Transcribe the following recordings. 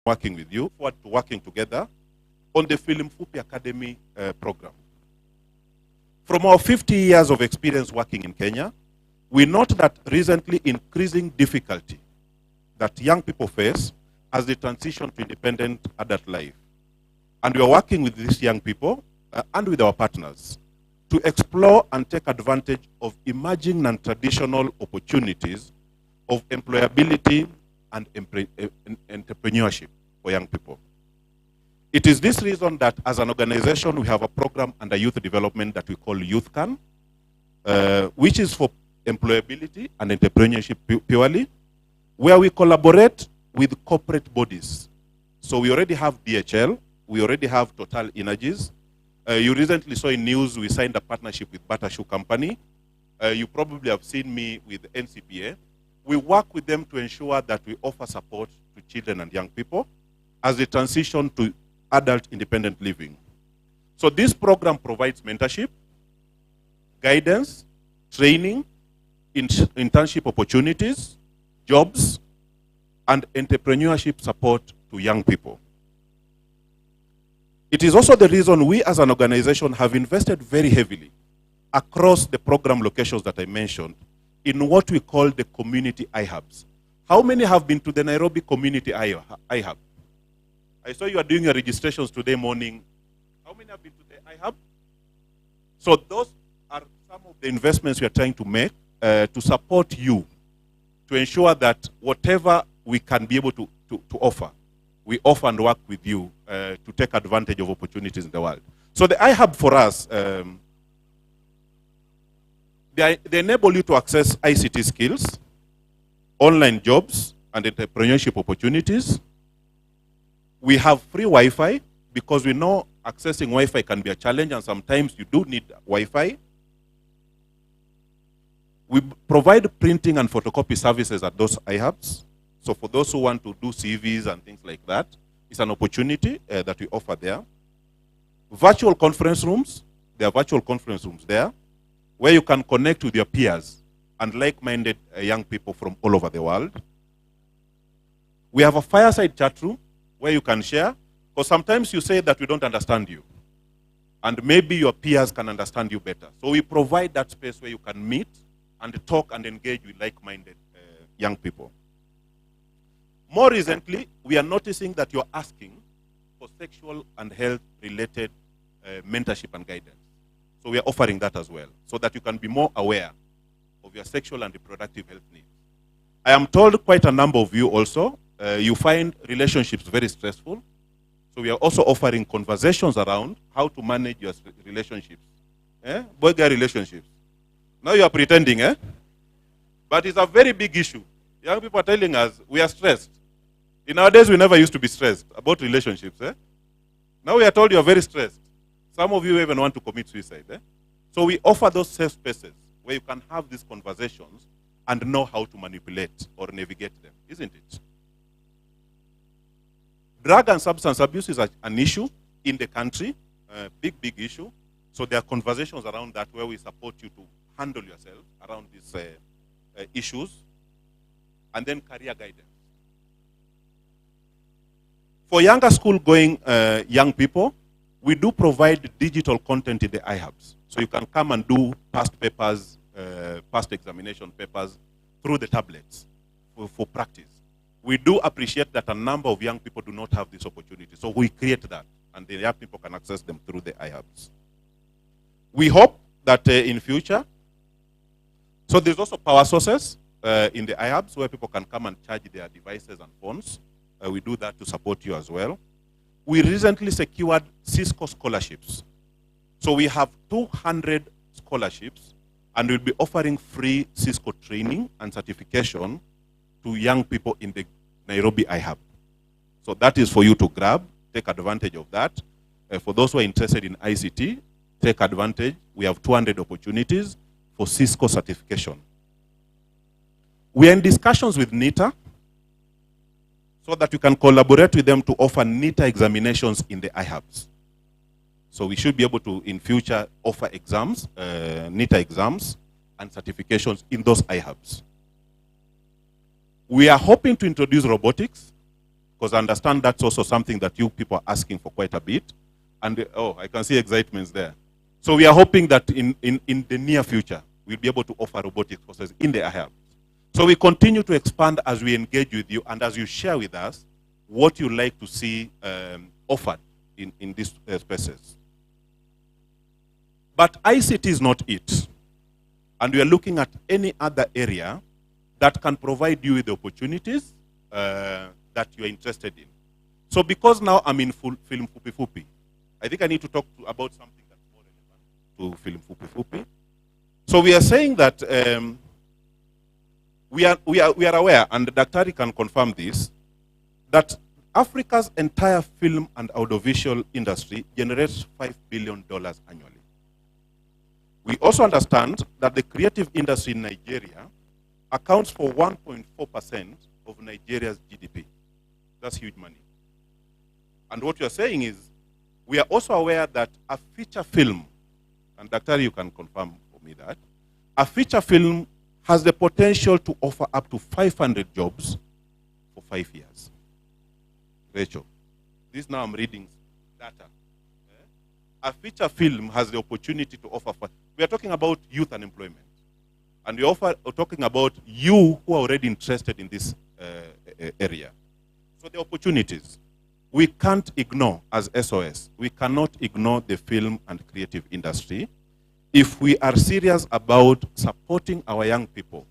working with you, forward to working together on the Film Fupi Academy program. From our 50 years of experience working in Kenya, we note that recently increasing difficulty that young people face as they transition to independent adult life. And we are working with these young people and with our partners to explore and take advantage of emerging non-traditional opportunities of employability and entrepreneurship for young people. It is this reason that as an organization, we have a program under youth development that we call Youth Can, which is for employability and entrepreneurship purely, where we collaborate with corporate bodies. So we already have DHL, we already have Total Energies. You recently saw in news we signed a partnership with Butter Shoe Company. You probably have seen me with NCPA. We work with them to ensure that we offer support to children and young people as they transition to adult independent living. So this program provides mentorship, guidance, training, internship opportunities, jobs, and entrepreneurship support to young people. It is also the reason we as an organization have invested very heavily across the program locations that I mentioned in what we call the community iHubs. How many have been to the Nairobi Community iHub? I saw you are doing your registrations today morning. How many have been to the iHub? So those are some of the investments we are trying to make to support you, to ensure that whatever we can be able to offer, we offer and work with you to take advantage of opportunities in the world. So the iHub for us, they enable you to access ICT skills, online jobs, and entrepreneurship opportunities. We have free Wi-Fi because we know accessing Wi-Fi can be a challenge and sometimes you do need Wi-Fi. We provide printing and photocopy services at those iHubs. So for those who want to do CVs and things like that, it's an opportunity that we offer there. Virtual conference rooms, there are virtual conference rooms there where you can connect with your peers and like-minded young people from all over the world. We have a fireside chat room where you can share, because sometimes you say that we don't understand you, and maybe your peers can understand you better. So we provide that space where you can meet and talk and engage with like-minded young people. More recently, we are noticing that you're asking for sexual and health-related mentorship and guidance. So we are offering that as well, so that you can be more aware of your sexual and reproductive health needs. I am told quite a number of you also, you find relationships very stressful. So we are also offering conversations around how to manage your relationships. Boy-girl relationships. Now you are pretending, but it's a very big issue. Young people are telling us we are stressed. In our days, we never used to be stressed about relationships. Now we are told you are very stressed. Some of you even want to commit suicide. So we offer those safe spaces where you can have these conversations and know how to manipulate or navigate them, isn't it? Drug and substance abuse is an issue in the country, big issue. So there are conversations around that where we support you to handle yourself around these issues. And then career guidance. For younger school-going young people, we do provide digital content in the iHubs. So you can come and do past papers, past examination papers through the tablets for practice. We do appreciate that a number of young people do not have this opportunity. So we create that, and the young people can access them through the iHubs. We hope that in future, so there's also power sources in the iHubs where people can come and charge their devices and phones. We do that to support you as well. We recently secured Cisco scholarships. So we have 200 scholarships, and we'll be offering free Cisco training and certification to young people in the Nairobi iHub. So that is for you to grab, take advantage of that. For those who are interested in ICT, take advantage. We have 200 opportunities for Cisco certification. We are in discussions with NITA so that we can collaborate with them to offer NITA examinations in the iHubs. So we should be able to, in future, offer exams, NITA exams, and certifications in those iHubs. We are hoping to introduce robotics because I understand that's also something that you people are asking for quite a bit. And oh, I can see excitements there. So we are hoping that in the near future, we'll be able to offer robotics courses in the IHAB. So we continue to expand as we engage with you and as you share with us what you like to see offered in these spaces. But ICT is not it. And we are looking at any other area that can provide you with the opportunities that you are interested in. So because now I'm in film Fupi, I think I need to talk about something that's more relevant to film Fupi. So we are saying that we are aware, and Daktari can confirm this, that Africa's entire film and audiovisual industry generates $5 billion annually. We also understand that the creative industry in Nigeria accounts for 1.4% of Nigeria's GDP. That's huge money. And what we are saying is, we are also aware that a feature film, and Daktari, you can confirm for me that, a feature film has the potential to offer up to 500 jobs for 5 years. Rachel, this now I'm reading data. A feature film has the opportunity to offer, we are talking about youth unemployment. And we are talking about you who are already interested in this area. So the opportunities, we can't ignore as SOS, we cannot ignore the film and creative industry if we are serious about supporting our young people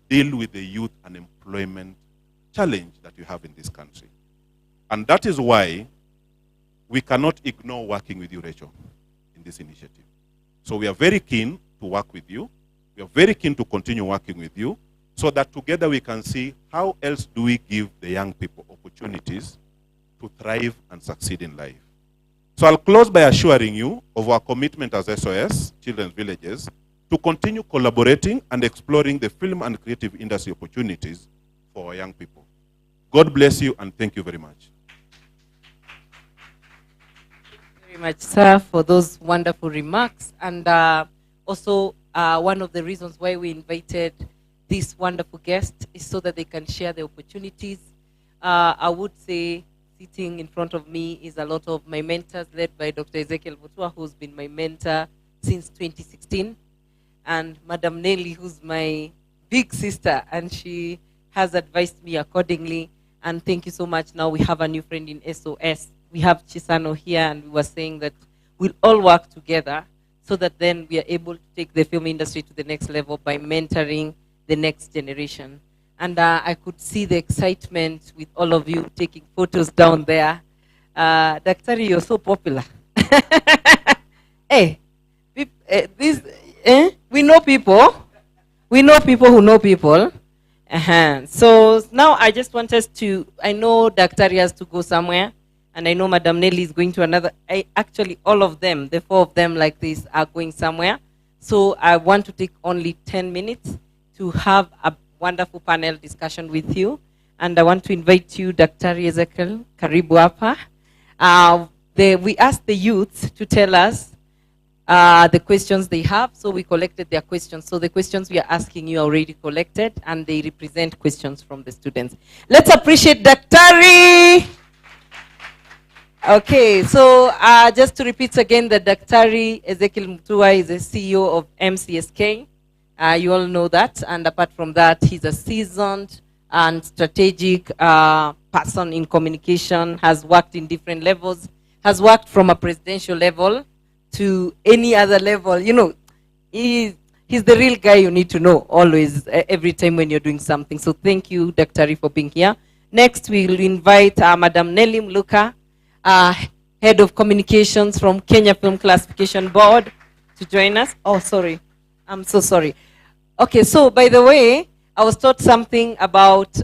deal with the youth unemployment challenge that you have in this country. And that is why we cannot ignore working with you, Rachel, in this initiative. So we are very keen to work with you. We are very keen to continue working with you so that together we can see how else do we give the young people opportunities to thrive and succeed in life. So I'll close by assuring you of our commitment as SOS, Children's Villages, to continue collaborating and exploring the film and creative industry opportunities for our young people. God bless you and thank you very much. Very much, sir, for those wonderful remarks. And also, one of the reasons why we invited this wonderful guest is so that they can share the opportunities. I would say sitting in front of me is a lot of my mentors, led by Dr. Ezekiel Mutua, who's been my mentor since 2016, and Madam Nelly, who's my big sister, and she has advised me accordingly. And thank you so much. Now we have a new friend in SOS. We have Chisano here, and we were saying that we'll all work together so that then we are able to take the film industry to the next level by mentoring the next generation. And I could see the excitement with all of you taking photos down there. Daktari, you're so popular. Hey, we know people. We know people who know people. So now I just want us to, I know Daktari has to go somewhere, and I know Madam Nelly is going to another. Actually, all of them, the 4 of them like this, are going somewhere. So I want to take only 10 minutes to have a wonderful panel discussion with you. And I want to invite you, Dr. Ezekiel, karibu hapa. We asked the youth to tell us the questions they have, so we collected their questions. So the questions we are asking you are already collected, and they represent questions from the students. Let's appreciate Daktari. Okay, so just to repeat again, that Daktari Ezekiel Mutua is the CEO of MCSK. You all know that, and apart from that, he's a seasoned and strategic person in communication, has worked in different levels, has worked from a presidential level to any other level. You know, he's the real guy you need to know always, every time when you're doing something. So thank you, Daktari, for being here. Next, we'll invite Madam Nelly Mluka, Head of Communications from Kenya Film Classification Board, to join us. Oh, sorry. I'm so sorry. Okay, so by the way, I was taught something about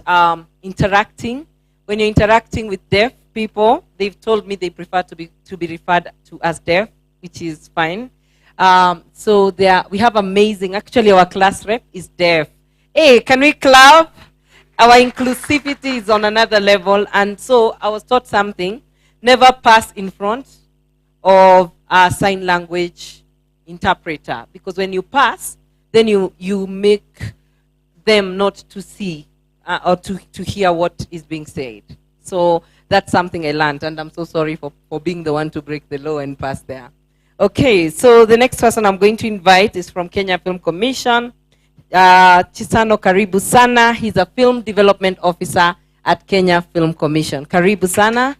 interacting. When you're interacting with deaf people, they've told me they prefer to be referred to as deaf, which is fine. So we have amazing, actually our class rep is deaf. Hey, can we clap? Our inclusivity is on another level. And so I was taught something: never pass in front of a sign language interpreter, because when you pass, then you make them not to see or to hear what is being said. So that's something I learned, and I'm so sorry for being the one to break the law and pass there. Okay, so the next person I'm going to invite is from Kenya Film Commission. Chisano Karibu Sana. He's a film development officer at Kenya Film Commission. Karibu Sana.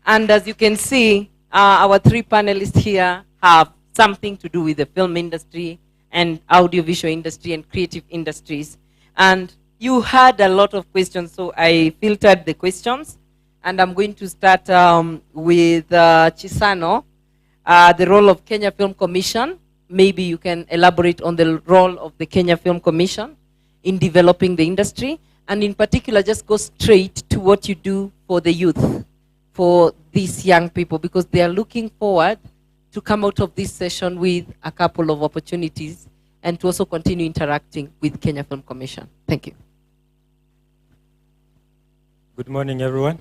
And as you can see, our three panelists here have something to do with the film industry and audiovisual industry and creative industries. And you had a lot of questions, so I filtered the questions. And I'm going to start with Chisano, the role of Kenya Film Commission. Maybe you can elaborate on the role of the Kenya Film Commission in developing the industry. And in particular, just go straight to what you do for the youth, for these young people, because they are looking forward to come out of this session with a couple of opportunities and to also continue interacting with Kenya Film Commission. Thank you. Good morning, everyone.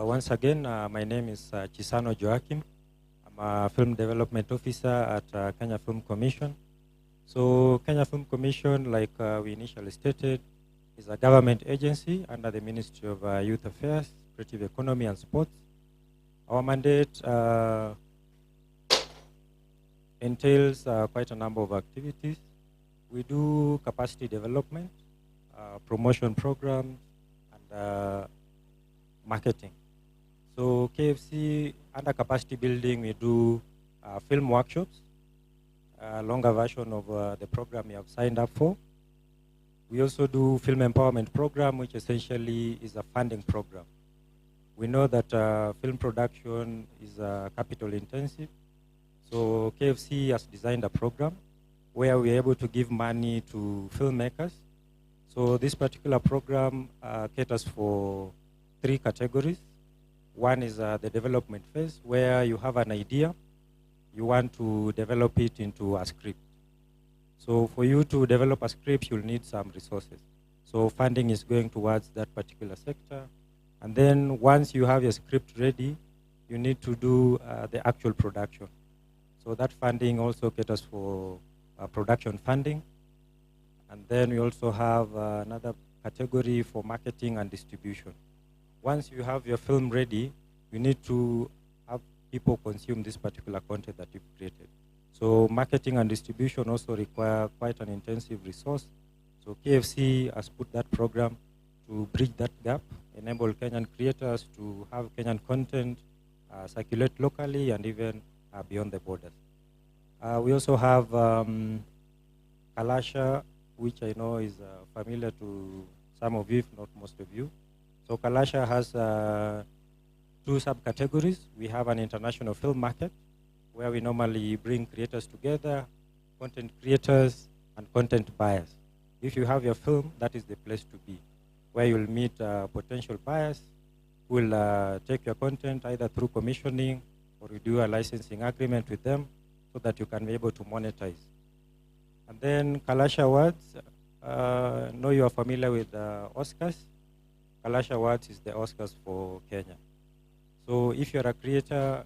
Once again, my name is Chisano Joachim. I'm a film development officer at Kenya Film Commission. So Kenya Film Commission, like we initially stated, is a government agency under the Ministry of Youth Affairs, Creative Economy and Sports. Our mandate entails quite a number of activities. We do capacity development, promotion programs, and marketing. So KFC, under capacity building, we do film workshops, a longer version of the program you have signed up for. We also do film empowerment program, which essentially is a funding program. We know that film production is capital intensive. So KFC has designed a program where we're able to give money to filmmakers. So this particular program caters for 3 categories. One is the development phase, where you have an idea, you want to develop it into a script. So for you to develop a script, you'll need some resources. So funding is going towards that particular sector. And then once you have your script ready, you need to do the actual production. So that funding also caters for production funding. And then we also have another category for marketing and distribution. Once you have your film ready, you need to have people consume this particular content that you've created. So marketing and distribution also require quite an intensive resource. So KFC has put that program to bridge that gap, enable Kenyan creators to have Kenyan content circulate locally and even beyond the borders. We also have Kalasha, which I know is familiar to some of you, if not most of you. So Kalasha has 2 subcategories. We have an international film market, where we normally bring creators together, content creators and content buyers. If you have your film, that is the place to be, where you'll meet potential buyers who will take your content either through commissioning or you do a licensing agreement with them so that you can be able to monetize. And then Kalasha Awards, know you are familiar with Oscars. Kalasha Awards is the Oscars for Kenya. So if you're a creator,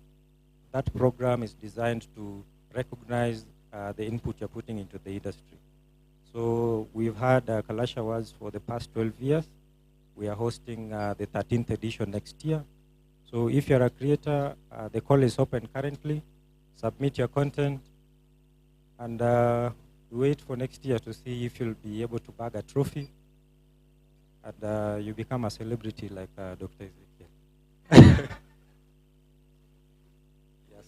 that program is designed to recognize the input you're putting into the industry. So we've had Kalasha Awards for the past 12 years. We are hosting the 13th edition next year. So if you're a creator, the call is open currently. Submit your content and wait for next year to see if you'll be able to bag a trophy and you become a celebrity like Dr. Ezekiel. Yes.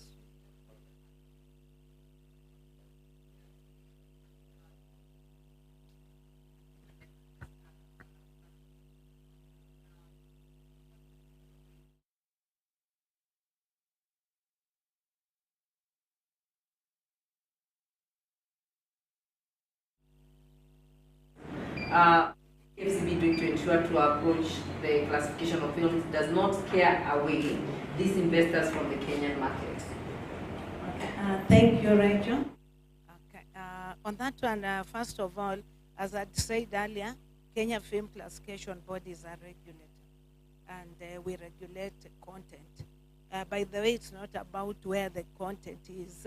KFCB doing to ensure to approach the classification of films does not scare away these investors from the Kenyan market? Okay, thank you, Rachel. Okay, on that one, first of all, as I said earlier, Kenya Film Classification Board is a regulator, and we regulate content. By the way, it's not about where the content is,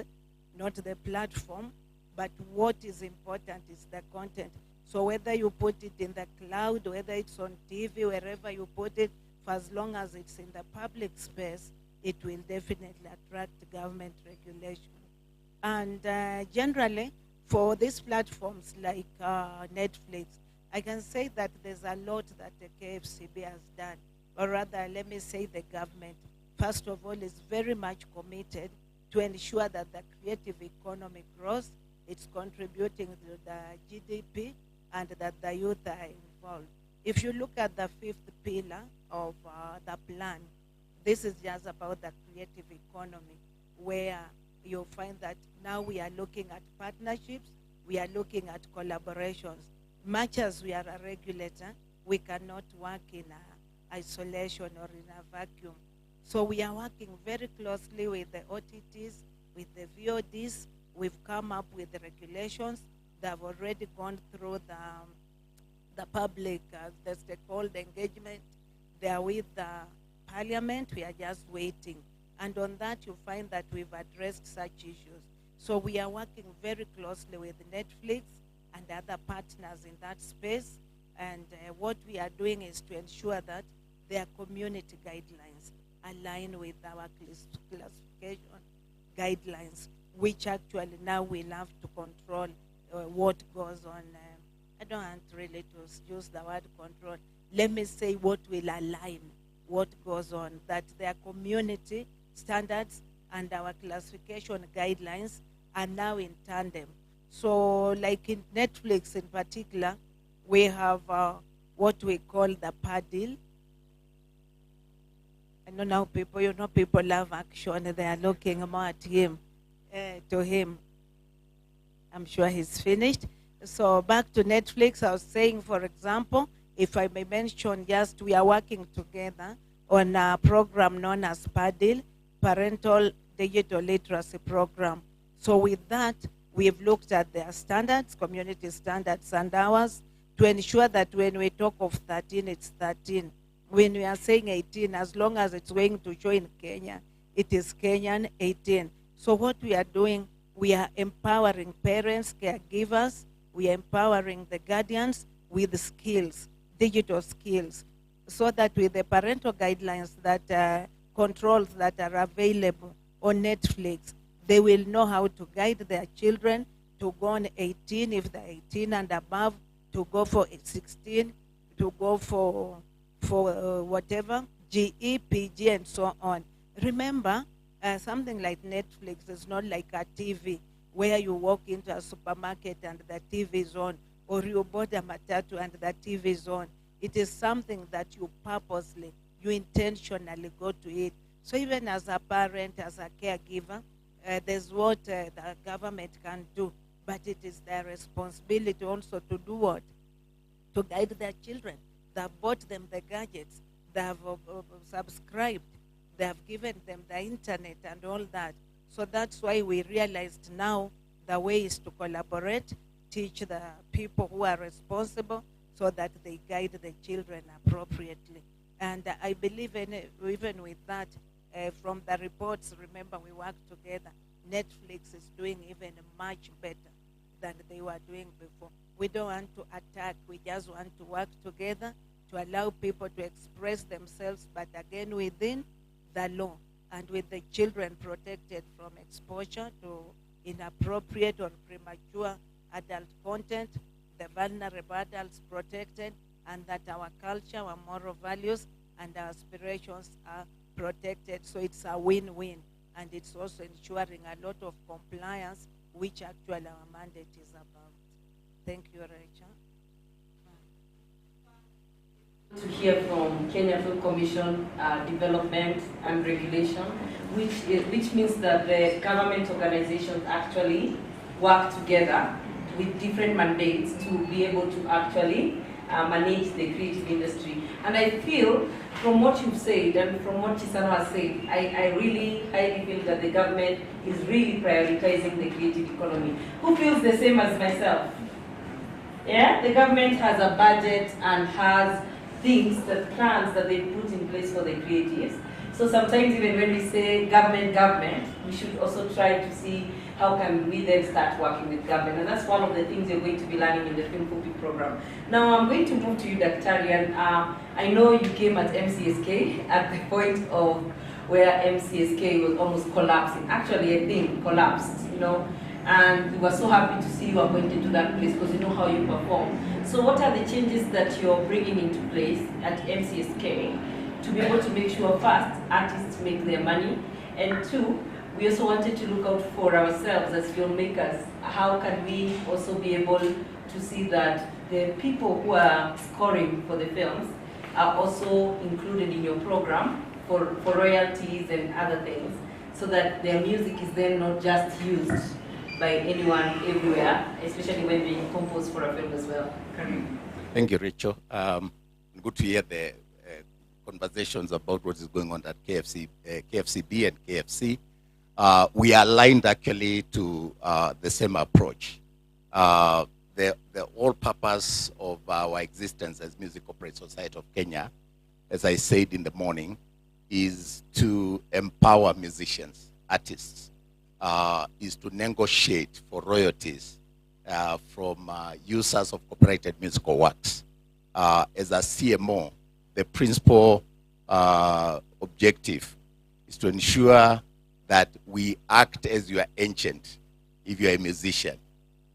not the platform, but what is important is the content. So whether you put it in the cloud, whether it's on TV, wherever you put it, for as long as it's in the public space, it will definitely attract government regulation. And generally, for these platforms like Netflix, I can say that there's a lot that the KFCB has done, or rather, let me say the government, first of all, is very much committed to ensure that the creative economy grows, it's contributing to the GDP, and that the youth are involved. If you look at the fifth pillar of the plan, this is just about the creative economy, where you'll find that now we are looking at partnerships, we are looking at collaborations. Much as we are a regulator, we cannot work in isolation or in a vacuum. So we are working very closely with the OTTs, with the VODs. We've come up with the regulations that have already gone through the public, the stakeholder engagement. They are with the parliament. We are just waiting. And on that, you find that we've addressed such issues. So we are working very closely with Netflix and other partners in that space. And what we are doing is to ensure that their community guidelines align with our classification guidelines, which actually now we'll have to control what goes on. I don't want really to use the word control. Let me say what will align what goes on, that their community standards and our classification guidelines are now in tandem. So like in Netflix in particular, we have what we call the PADIL. I know now people, people love action. They are looking more at him, to him. I'm sure he's finished. So back to Netflix, I was saying, for example, if I may mention just, we are working together on a program known as PADIL, Parental Digital Literacy Program. So with that, we've looked at their standards, community standards and ours, to ensure that when we talk of 13, it's 13. When we are saying 18, as long as it's going to show in Kenya, it is Kenyan 18. So what we are doing, we are empowering parents, caregivers, we are empowering the guardians with skills, digital skills, so that with the parental guidelines that controls that are available on Netflix, they will know how to guide their children to go on 18, if they're 18 and above, to go for 16, to go for whatever, GE, PG, and so on. Remember, something like Netflix is not like a TV where you walk into a supermarket and the TV is on, or you board a matatu and the TV is on. It is something that you purposely, you intentionally go to it. So even as a parent, as a caregiver, there's what the government can do, but it is their responsibility also to do what? To guide their children. They have bought them the gadgets, they have subscribed, they have given them the internet and all that. So that's why we realized now the way is to collaborate, teach the people who are responsible so that they guide the children appropriately. And I believe even with that, from the reports, remember we worked together, Netflix is doing even much better than they were doing before. We don't want to attack, we just want to work together to allow people to express themselves, but again within the law, and with the children protected from exposure to inappropriate or premature adult content, the vulnerable adults protected, and that our culture, our moral values, and our aspirations are protected. So it's a win-win, and it's also ensuring a lot of compliance, which actually our mandate is about. Thank you, Rachel. To hear from Kenya Film Commission development and regulation, which means that the government organizations actually work together with different mandates to be able to actually manage the creative industry. And I feel, from what you've said and from what Chisano has said, I really highly feel that the government is really prioritizing the creative economy. Who feels the same as myself? Yeah, the government has a budget and has things, the plans that they put in place for the creatives. So sometimes even when we say government, we should also try to see how can we then start working with government. And that's one of the things you're going to be learning in the Film Fupi program. Now I'm going to move to you, Dr. And I know you came at MCSK at the point of where MCSK was almost collapsing. Actually, I think collapsed, you know. And we were so happy to see you appointed to that place because you know how you perform. So what are the changes that you're bringing into place at MCSK to be able to make sure, first, artists make their money, and two, we also wanted to look out for ourselves as filmmakers. How can we also be able to see that the people who are scoring for the films are also included in your program for royalties and other things, so that their music is then not just used by anyone everywhere, especially when they compose for a film as well. Thank you, Rachel. Good to hear the conversations about what is going on at KFCB and KFC. We are aligned actually to the same approach. The whole purpose of our existence as Music Corporate Society of Kenya, as I said in the morning, is to empower musicians, artists, is to negotiate for royalties from users of copyrighted musical works. As a CMO, the principal objective is to ensure that we act as your agent if you're a musician.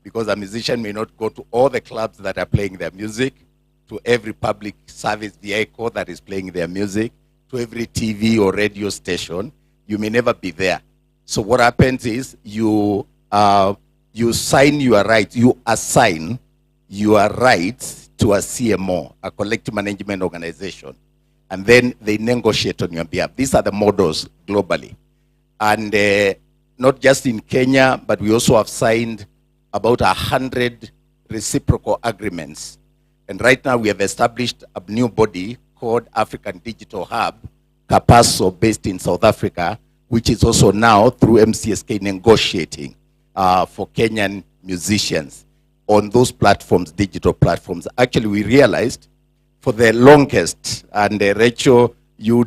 Because a musician may not go to all the clubs that are playing their music, to every public service vehicle that is playing their music, to every TV or radio station. You may never be there. So what happens is you sign your rights, you assign your rights to a CMO, a collective management organization, and then they negotiate on your behalf. These are the models globally. And not just in Kenya, but we also have signed about 100 reciprocal agreements. And right now we have established a new body called African Digital Hub, Capasso, based in South Africa, which is also now through MCSK negotiating for Kenyan musicians on those platforms, digital platforms. Actually, we realized for the longest, and Rachel, you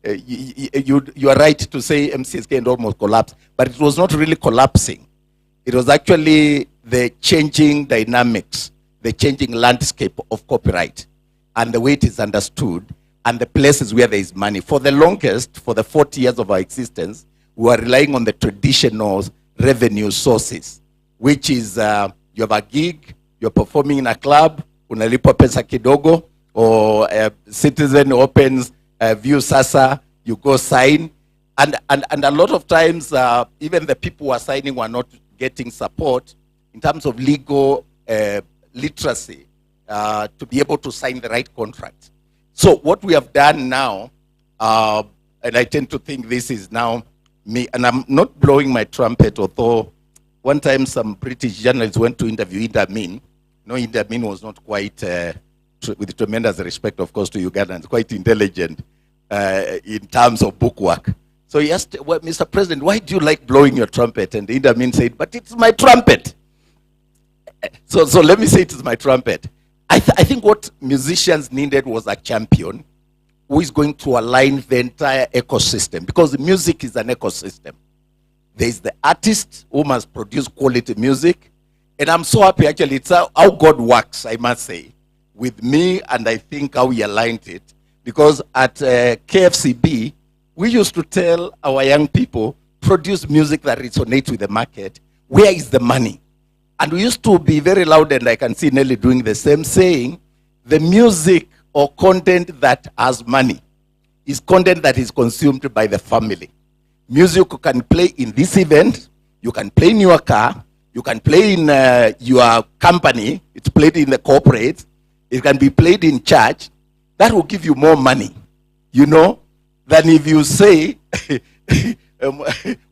are right to say MCSK had almost collapsed, but it was not really collapsing. It was actually the changing dynamics, the changing landscape of copyright, and the way it is understood, and the places where there is money. For the longest, for the 40 years of our existence, we were relying on the traditional revenue sources, which is you have a gig, you're performing in a club, unalipwa pesa kidogo, or a citizen opens View Sasa, you go sign, and a lot of times, even the people who are signing were not getting support in terms of legal literacy to be able to sign the right contract. So what we have done now, and I tend to think this is now me, and I'm not blowing my trumpet, although one time some British journalists went to interview Idi Amin. No, Idi Amin was not quite, with tremendous respect, of course, to Ugandans, quite intelligent in terms of book work. So he asked, well, Mr. President, why do you like blowing your trumpet? And Idi Amin said, but it's my trumpet. So let me say it is my trumpet. I think what musicians needed was a champion who is going to align the entire ecosystem, because music is an ecosystem. There is the artist who must produce quality music. And I'm so happy, actually, it's how God works, I must say, with me, and I think how he aligned it. Because at KFCB, we used to tell our young people, produce music that resonates with the market. Where is the money? And we used to be very loud, and I can see Nelly doing the same, saying the music or content that has money is content that is consumed by the family. Music you can play in this event, you can play in your car, you can play in your company, it's played in the corporate, it can be played in church. That will give you more money, you know, than if you say,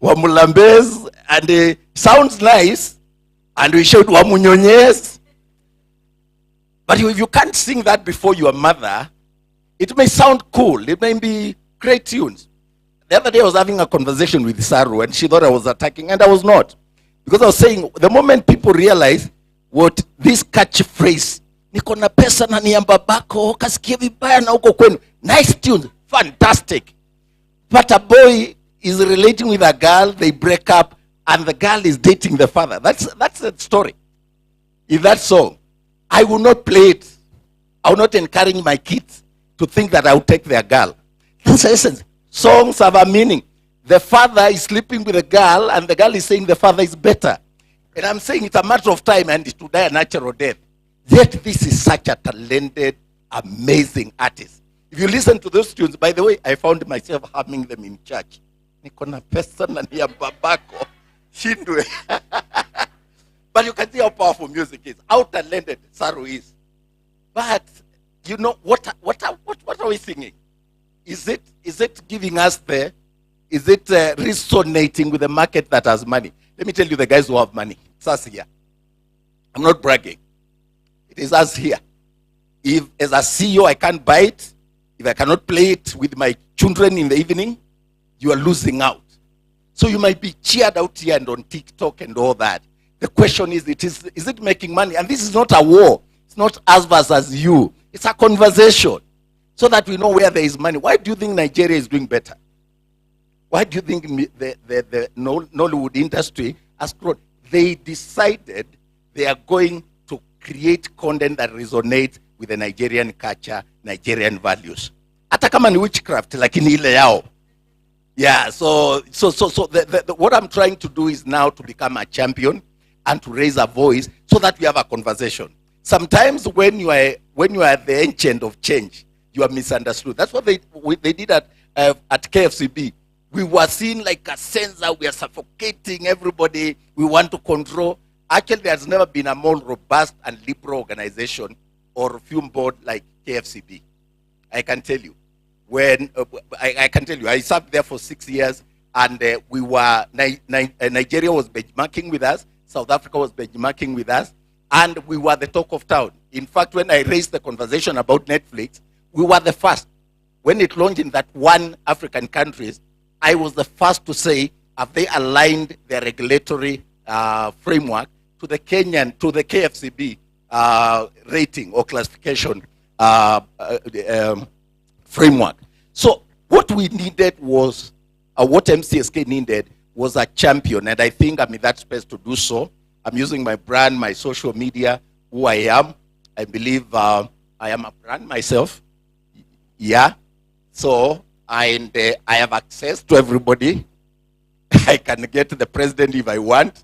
Wamulambez, and it sounds nice, and we shout Wamunyonyes. But if you can't sing that before your mother, it may sound cool, it may be great tunes. The other day I was having a conversation with Saru, and she thought I was attacking, and I was not. Because I was saying, the moment people realize what this catchphrase, niko na pesa na ni ya babako, kasikia vibaya na huko kwenu. Nice tunes, fantastic. But a boy is relating with a girl, they break up, and the girl is dating the father. That's the story. In that song, I will not play it. I will not encourage my kids to think that I will take their girl. That's the essence. Songs have a meaning. The father is sleeping with a girl, and the girl is saying the father is better. And I'm saying it's a matter of time, and to die a natural death. Yet this is such a talented, amazing artist. If you listen to those tunes, by the way, I found myself humming them in church. Niko na pesa na ni ya babako. Shindwe. But you can see how powerful music is, how talented Saru is. But you know what are we singing? Is it giving us is it resonating with the market that has money? Let me tell you, the guys who have money, it's us here. I'm not bragging. It is us here. If as a CEO I can't buy it, if I cannot play it with my children in the evening, you are losing out. So you might be cheered out here and on TikTok and all that. The question is it making money? And this is not a war. It's not us versus you. It's a conversation so that we know where there is money. Why do you think Nigeria is doing better? Why do you think the Nollywood industry has grown? They decided they are going to create content that resonates with the Nigerian culture, Nigerian values. Hata kama ni witchcraft, lakini ile yao. Yeah, so what I'm trying to do is now to become a champion and to raise a voice so that we have a conversation. Sometimes when you are the agent of change, you are misunderstood. That's what they did at KFCB. We were seen like a censor. We are suffocating everybody. We want to control. Actually, there's never been a more robust and liberal organization or film board like KFCB. I can tell you. I can tell you, I served there for 6 years, and we were Nigeria was benchmarking with us, South Africa was benchmarking with us, and we were the talk of town. In fact, when I raised the conversation about Netflix, we were the first. When it launched in that one African countries, I was the first to say, have they aligned their regulatory framework to the KFCB rating or classification framework. So what we needed was, what MCSK needed was a champion, and I think I'm in that space to do so. I'm using my brand, my social media, who I am. I believe I am a brand myself. Yeah. So I have access to everybody. I can get to the president if I want.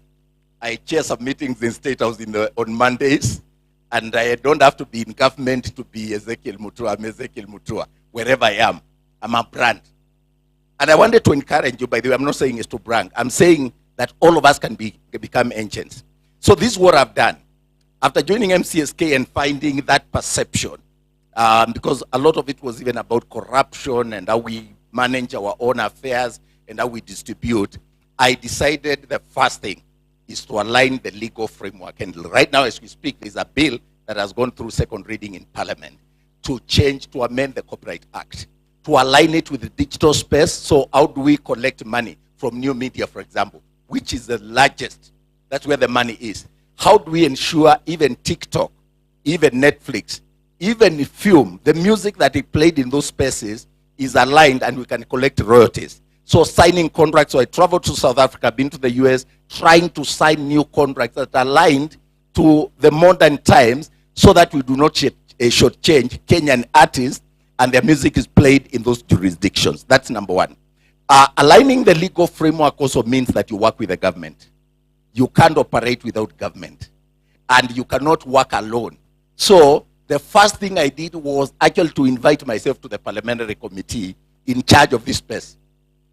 I chair some meetings in State House on Mondays, and I don't have to be in government to be Ezekiel Mutua. I'm Ezekiel Mutua, wherever I am. I'm a brand. And I wanted to encourage you, by the way, I'm not saying it's to brag. I'm saying that all of us can become agents. So this is what I've done. After joining MCSK and finding that perception, because a lot of it was even about corruption and how we manage our own affairs and how we distribute, I decided the first thing is to align the legal framework. And right now, as we speak, there's a bill that has gone through second reading in Parliament to amend the Copyright Act, to align it with the digital space. So how do we collect money from new media, for example, which is the largest? That's where the money is. How do we ensure even TikTok, even Netflix, even film, the music that is played in those spaces is aligned and we can collect royalties? So signing contracts. So I traveled to South Africa, been to the US, trying to sign new contracts that are aligned to the modern times so that we do not shortchange Kenyan artists and their music is played in those jurisdictions. That's number one. Aligning the legal framework also means that you work with the government. You can't operate without government. And you cannot work alone. So the first thing I did was actually to invite myself to the parliamentary committee in charge of this space.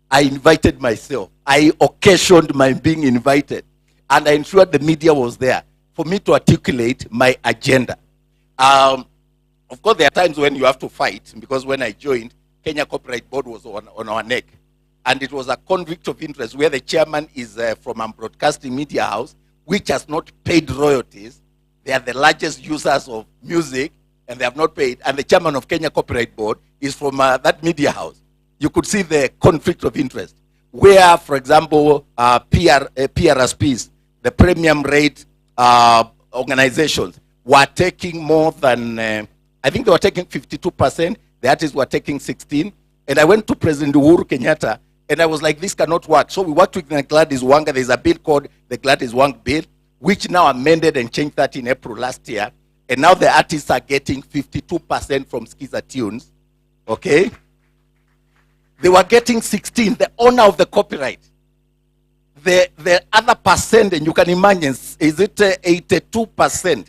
I invited myself. I occasioned my being invited. And I ensured the media was there for me to articulate my agenda. Of course, there are times when you have to fight, because when I joined, Kenya Copyright Board was on our neck. And it was a conflict of interest where the chairman is from a broadcasting media house, which has not paid royalties. They are the largest users of music, and they have not paid. And the chairman of Kenya Copyright Board is from that media house. You could see the conflict of interest, where, for example, PRSPs, the premium rate organizations, were taking more than, I think they were taking 52%, the artists were taking 16%. And I went to President Uhuru Kenyatta, and I was like, this cannot work. So we worked with the Gladys Wanga. There's a bill called the Gladys Wanga bill, which now amended and changed that in April last year. And now the artists are getting 52% from Skiza Tunes, okay? They were getting 16, the owner of the copyright. The other percent, and you can imagine, is it 82%?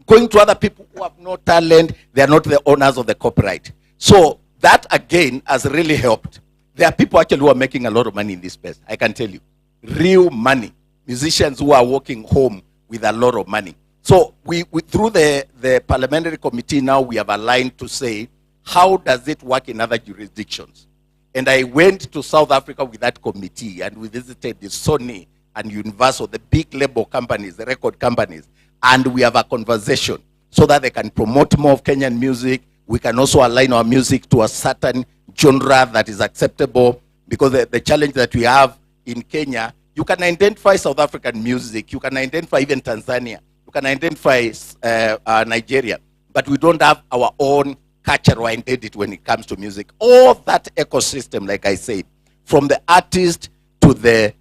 Going to other people who have no talent, they are not the owners of the copyright. So that again has really helped. There are people actually who are making a lot of money in this space, I can tell you. Real money. Musicians who are walking home with a lot of money. So we through the parliamentary committee now, we have aligned to say, how does it work in other jurisdictions? And I went to South Africa with that committee, and we visited the Sony and Universal, the big label companies, the record companies, and we have a conversation so that they can promote more of Kenyan music. We can also align our music to a certain genre that is acceptable, because the challenge that we have in Kenya, you can identify South African music, you can identify even Tanzania, you can identify Nigeria, but we don't have our own cultural identity when it comes to music. All that ecosystem, like I said, from the artist to the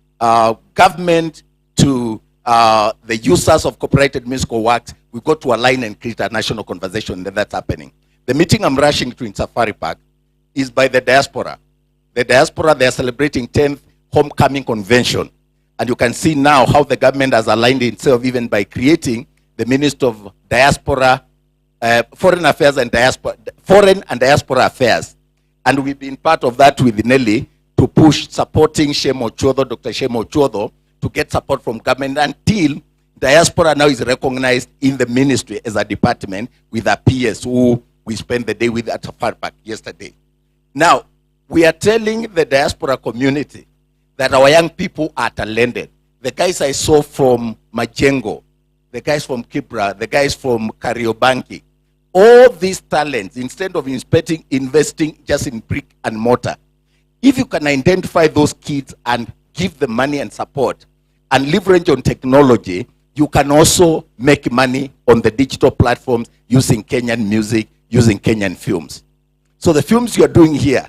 government to the users of copyrighted musical works, we've got to align and create a national conversation, and that's happening. The meeting I'm rushing to in Safari Park is by the diaspora. The diaspora, they are celebrating 10th Homecoming Convention. And you can see now how the government has aligned itself even by creating the Minister of Diaspora, Foreign Affairs and Diaspora, Foreign and Diaspora Affairs. And we've been part of that with Nelly to push supporting Shemo Ochodo, Dr. Shemo Ochodo, to get support from government until diaspora now is recognized in the ministry as a department with a PS who we spent the day with at Safari Park yesterday. Now, we are telling the diaspora community that our young people are talented. The guys I saw from Majengo, the guys from Kibra, the guys from Kariobanki, all these talents, instead of investing just in brick and mortar, if you can identify those kids and give them money and support and leverage on technology, you can also make money on the digital platforms using Kenyan music, using Kenyan films. So the films you're doing here,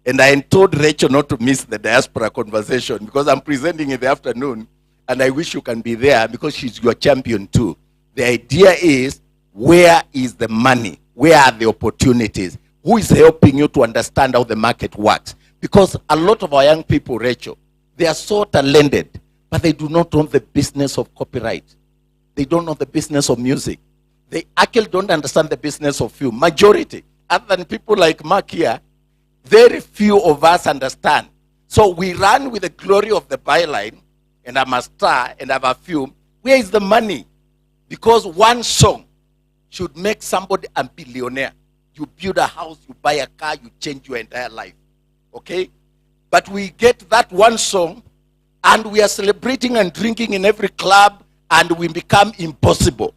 and I told Rachel not to miss the diaspora conversation because I'm presenting in the afternoon, and I wish you can be there because she's your champion too. The idea is, where is the money? Where are the opportunities? Who is helping you to understand how the market works? Because a lot of our young people, Rachel, they are so talented, but they do not know the business of copyright. They don't know the business of music. They actually don't understand the business of film. Majority, other than people like Mark here, very few of us understand. So we run with the glory of the byline, and I'm a star, and I have a film. Where is the money? Because one song should make somebody a billionaire. You build a house, you buy a car, you change your entire life. Okay? But we get that one song, and we are celebrating and drinking in every club, and we become impossible.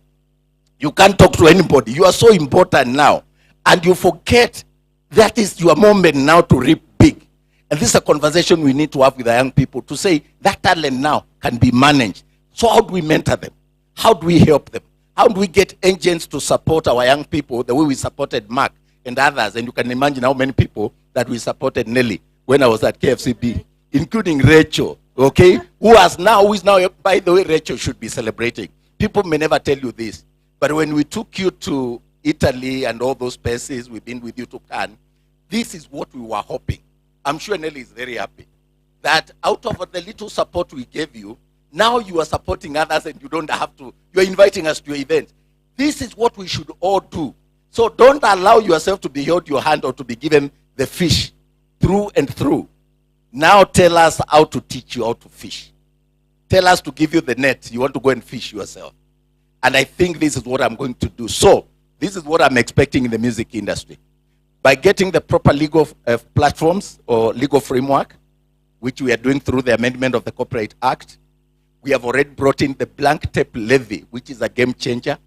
You can't talk to anybody. You are so important now. And you forget that is your moment now to reap big. And this is a conversation we need to have with the young people to say that talent now can be managed. So how do we mentor them? How do we help them? How do we get agents to support our young people the way we supported Mark and others? And you can imagine how many people that we supported Nelly when I was at KFCB, including Rachel, okay? Who is now, by the way, Rachel should be celebrating. People may never tell you this, but when we took you to Italy and all those places, we've been with you to Cannes, this is what we were hoping. I'm sure Nelly is very happy that out of the little support we gave you, now you are supporting others and you don't have to, you're inviting us to your event. This is what we should all do. So don't allow yourself to be held your hand or to be given the fish through and through. Now tell us how to teach you how to fish. Tell us to give you the net. You want to go and fish yourself. And I think this is what I'm going to do. So this is what I'm expecting in the music industry. By getting the proper legal platforms or legal framework, which we are doing through the amendment of the Copyright Act, we have already brought in the blank tape levy, which is a game changer.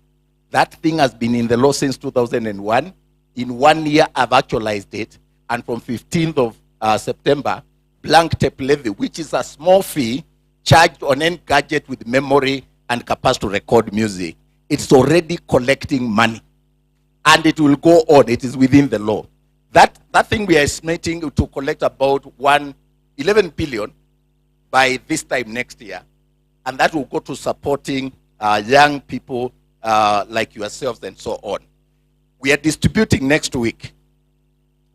That thing has been in the law since 2001. In 1 year, I've actualized it. And from 15th of September, blank tape levy, which is a small fee charged on any gadget with memory and capacity to record music, it's already collecting money. And it will go on. It is within the law. That thing we are estimating to collect about 11 billion by this time next year. And that will go to supporting young people like yourselves and so on. We are distributing next week,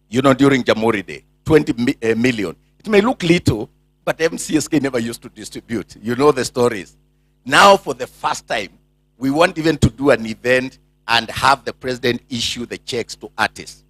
during Jamhuri Day, 20 million. It may look little, but MCSK never used to distribute. You know the stories. Now, for the first time, we want even to do an event and have the president issue the checks to artists.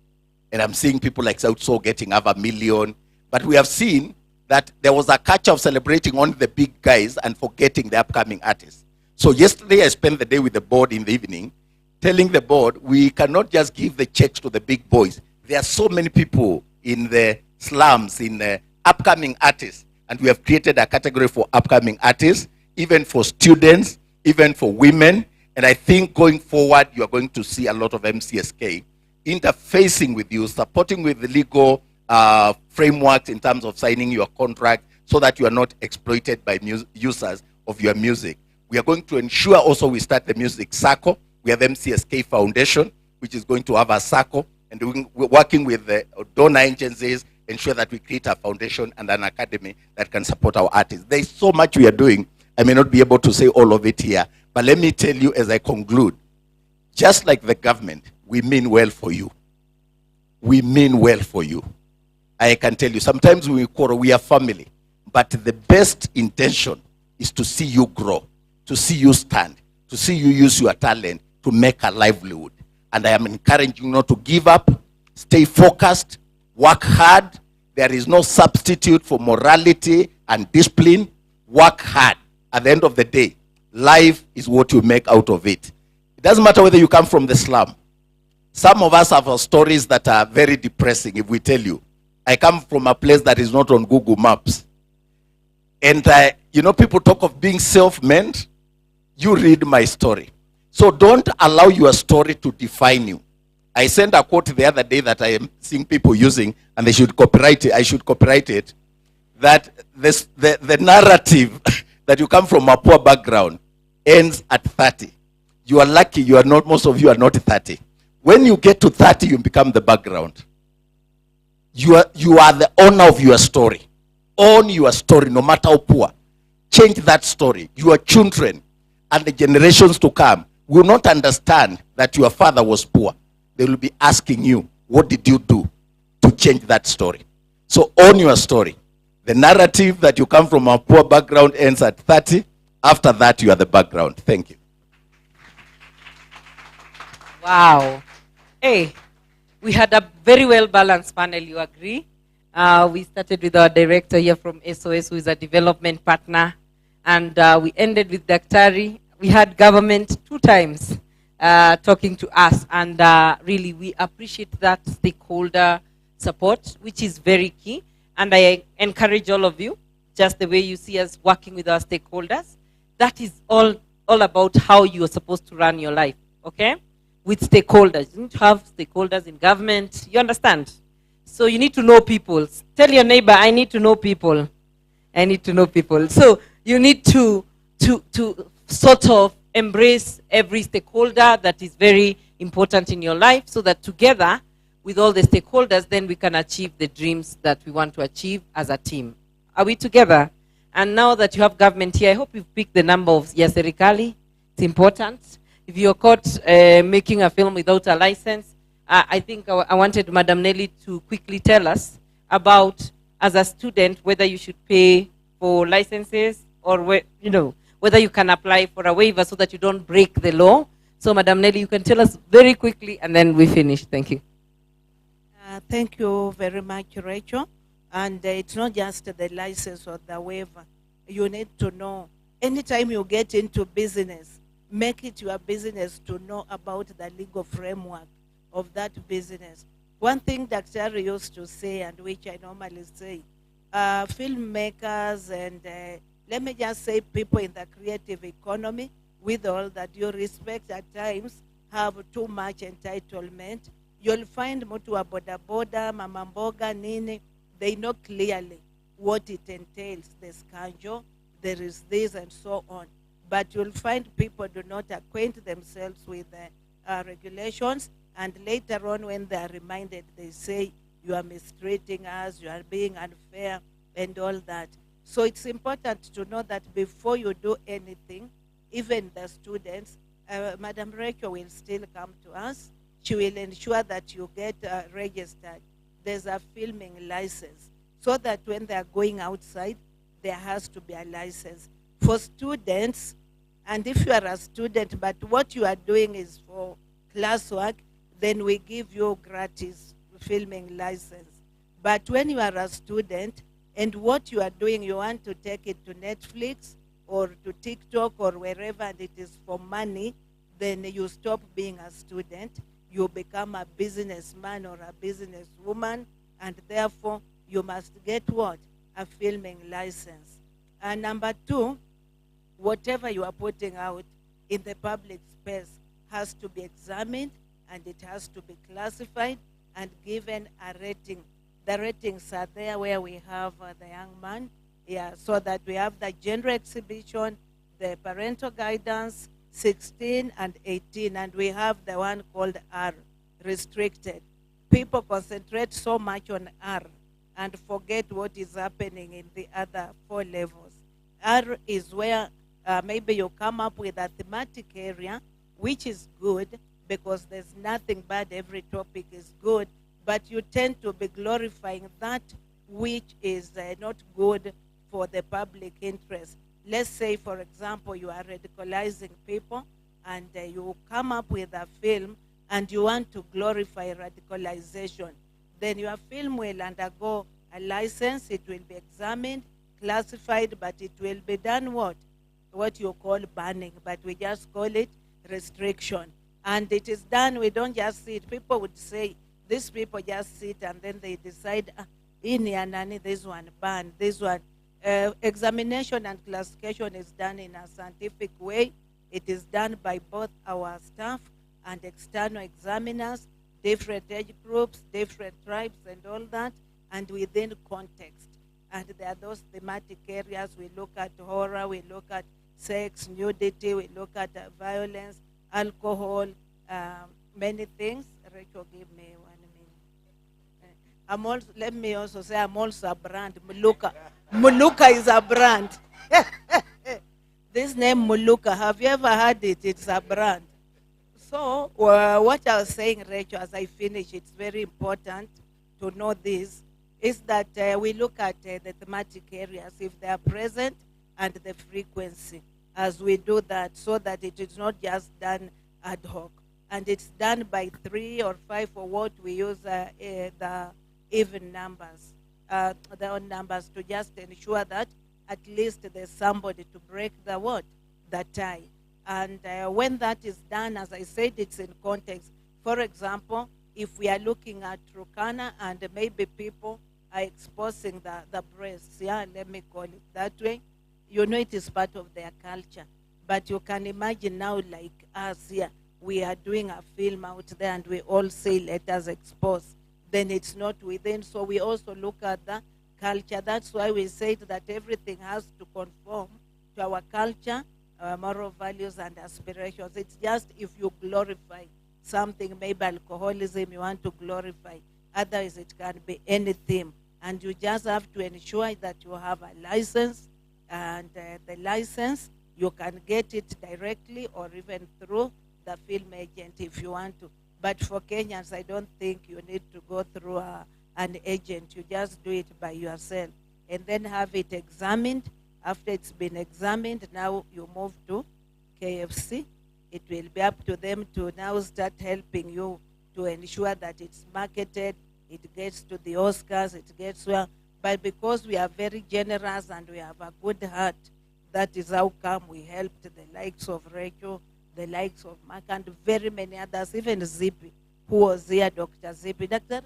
And I'm seeing people like South Soul getting over 1 million. But we have seen that there was a catch of celebrating only the big guys and forgetting the upcoming artists. So yesterday I spent the day with the board in the evening, telling the board we cannot just give the checks to the big boys. There are so many people in the slums, in the upcoming artists, and we have created a category for upcoming artists, even for students, even for women. And I think going forward, you are going to see a lot of MCSK interfacing with you, supporting with the legal frameworks in terms of signing your contract so that you are not exploited by users of your music. We are going to ensure also we start the music circle. We have MCSK Foundation, which is going to have a circle, and we're working with the donor agencies, ensure that we create a foundation and an academy that can support our artists. There's so much we are doing. I may not be able to say all of it here, but let me tell you as I conclude, just like the government, we mean well for you. We mean well for you. I can tell you, sometimes when we quarrel, we are family, but the best intention is to see you grow, to see you stand, to see you use your talent to make a livelihood. And I am encouraging you not to give up, stay focused, work hard. There is no substitute for morality and discipline. Work hard. At the end of the day, life is what you make out of it. It doesn't matter whether you come from the slum. Some of us have stories that are very depressing if we tell you. I come from a place that is not on Google Maps. And, people talk of being self-made. You read my story. So don't allow your story to define you. I sent a quote the other day that I am seeing people using, and they should copyright it. I should copyright it. That the narrative that you come from a poor background ends at 30. You are lucky most of you are not 30. When you get to 30, you become the background. You are the owner of your story. Own your story, no matter how poor. Change that story. Your children and the generations to come will not understand that your father was poor. They will be asking you, what did you do to change that story? So own your story. The narrative that you come from a poor background ends at 30. After that, you are the background. Thank you. Wow. Hey, we had a very well-balanced panel, you agree? We started with our director here from SOS, who is a development partner. And we ended with Daktari. We had government 2 times talking to us. And really, we appreciate that stakeholder support, which is very key. And I encourage all of you, just the way you see us working with our stakeholders, that is all about how you are supposed to run your life, okay? With stakeholders. You need to have stakeholders in government. You understand? So you need to know people. Tell your neighbor, I need to know people. I need to know people. So you need to sort of embrace every stakeholder that is very important in your life, so that together with all the stakeholders, then we can achieve the dreams that we want to achieve as a team. Are we together? And now that you have government here, I hope you've picked the number of serikali. It's important. If you're caught making a film without a license, I think I wanted Madam Nelly to quickly tell us about, as a student, whether you should pay for licenses or whether you can apply for a waiver so that you don't break the law. So Madam Nelly, you can tell us very quickly, and then we finish. Thank you. Thank you very much, Rachel. And it's not just the license or the waiver. You need to know, anytime you get into business, make it your business to know about the legal framework of that business. One thing Dr. used to say, and which I normally say, filmmakers and let me just say people in the creative economy, with all that due respect, at times have too much entitlement. You'll find mtu wa boda boda, mama mboga, nini, they know clearly what it entails. There's kanjo, there is this and so on. but you'll find people do not acquaint themselves with the regulations, and later on when they are reminded, they say, you are mistreating us, you are being unfair, and all that. So it's important to know that before you do anything, even the students, Madam Rachel will still come to us. She will ensure that you get registered. There's a filming license, so that when they are going outside, there has to be a license. For students, and if you are a student, but what you are doing is for classwork, then we give you gratis filming license. But when you are a student, and what you are doing, you want to take it to Netflix or to TikTok or wherever, and it is for money, then you stop being a student. You become a businessman or a businesswoman, and therefore you must get what? A filming license. And number two, whatever you are putting out in the public space has to be examined, and it has to be classified and given a rating. The ratings are there where we have the young man, so that we have the gender exhibition, the parental guidance, 16 and 18, and we have the one called R, restricted. People concentrate so much on R and forget what is happening in the other 4 levels. R is where maybe you come up with a thematic area, which is good, because there's nothing bad, every topic is good, but you tend to be glorifying that which is not good for the public interest. Let's say, for example, you are radicalizing people, and you come up with a film and you want to glorify radicalization. Then your film will undergo a license, it will be examined, classified, but it will be done what? What you call banning, but we just call it restriction. And it is done, we don't just see it. People would say, these people just sit and then they decide, in Yanani, this one ban, this one. Examination and classification is done in a scientific way. It is done by both our staff and external examiners, different age groups, different tribes and all that, and within context. And there are those thematic areas. We look at horror, we look at sex, nudity, we look at violence, alcohol, many things. Rachel, give me 1 minute. Let me also say I'm also a brand, Muluka. Muluka is a brand. This name Muluka, have you ever heard it? It's a brand. So what I was saying, Rachel, as I finish, it's very important to know this, is that we look at the thematic areas, if they are present, and the frequency, as we do that, so that it is not just done ad hoc. And it's done by 3 or 5, or what we use the even numbers, the odd numbers, to just ensure that at least there's somebody to break the what? The tie. And when that is done, as I said, it's in context. For example, if we are looking at Turkana and maybe people are exposing the breasts, yeah, let me call it that way, you know it is part of their culture. But you can imagine now, like us here, we are doing a film out there and we all say, let us expose. Then it's not within. So we also look at the culture. That's why we said that everything has to conform to our culture, our moral values and aspirations. It's just if you glorify something, maybe alcoholism, you want to glorify. Otherwise, it can be any theme. And you just have to ensure that you have a license, and the license, you can get it directly or even through the film agent if you want to. But for Kenyans, I don't think you need to go through an agent. You just do it by yourself and then have it examined. After it's been examined, now you move to KFC. It will be up to them to now start helping you to ensure that it's marketed, it gets to the Oscars, it gets well. But because we are very generous and we have a good heart, that is how come we helped the likes of Rachel, the likes of Mark, and very many others, even Zippy, who was here, Dr. Zippy. Dr.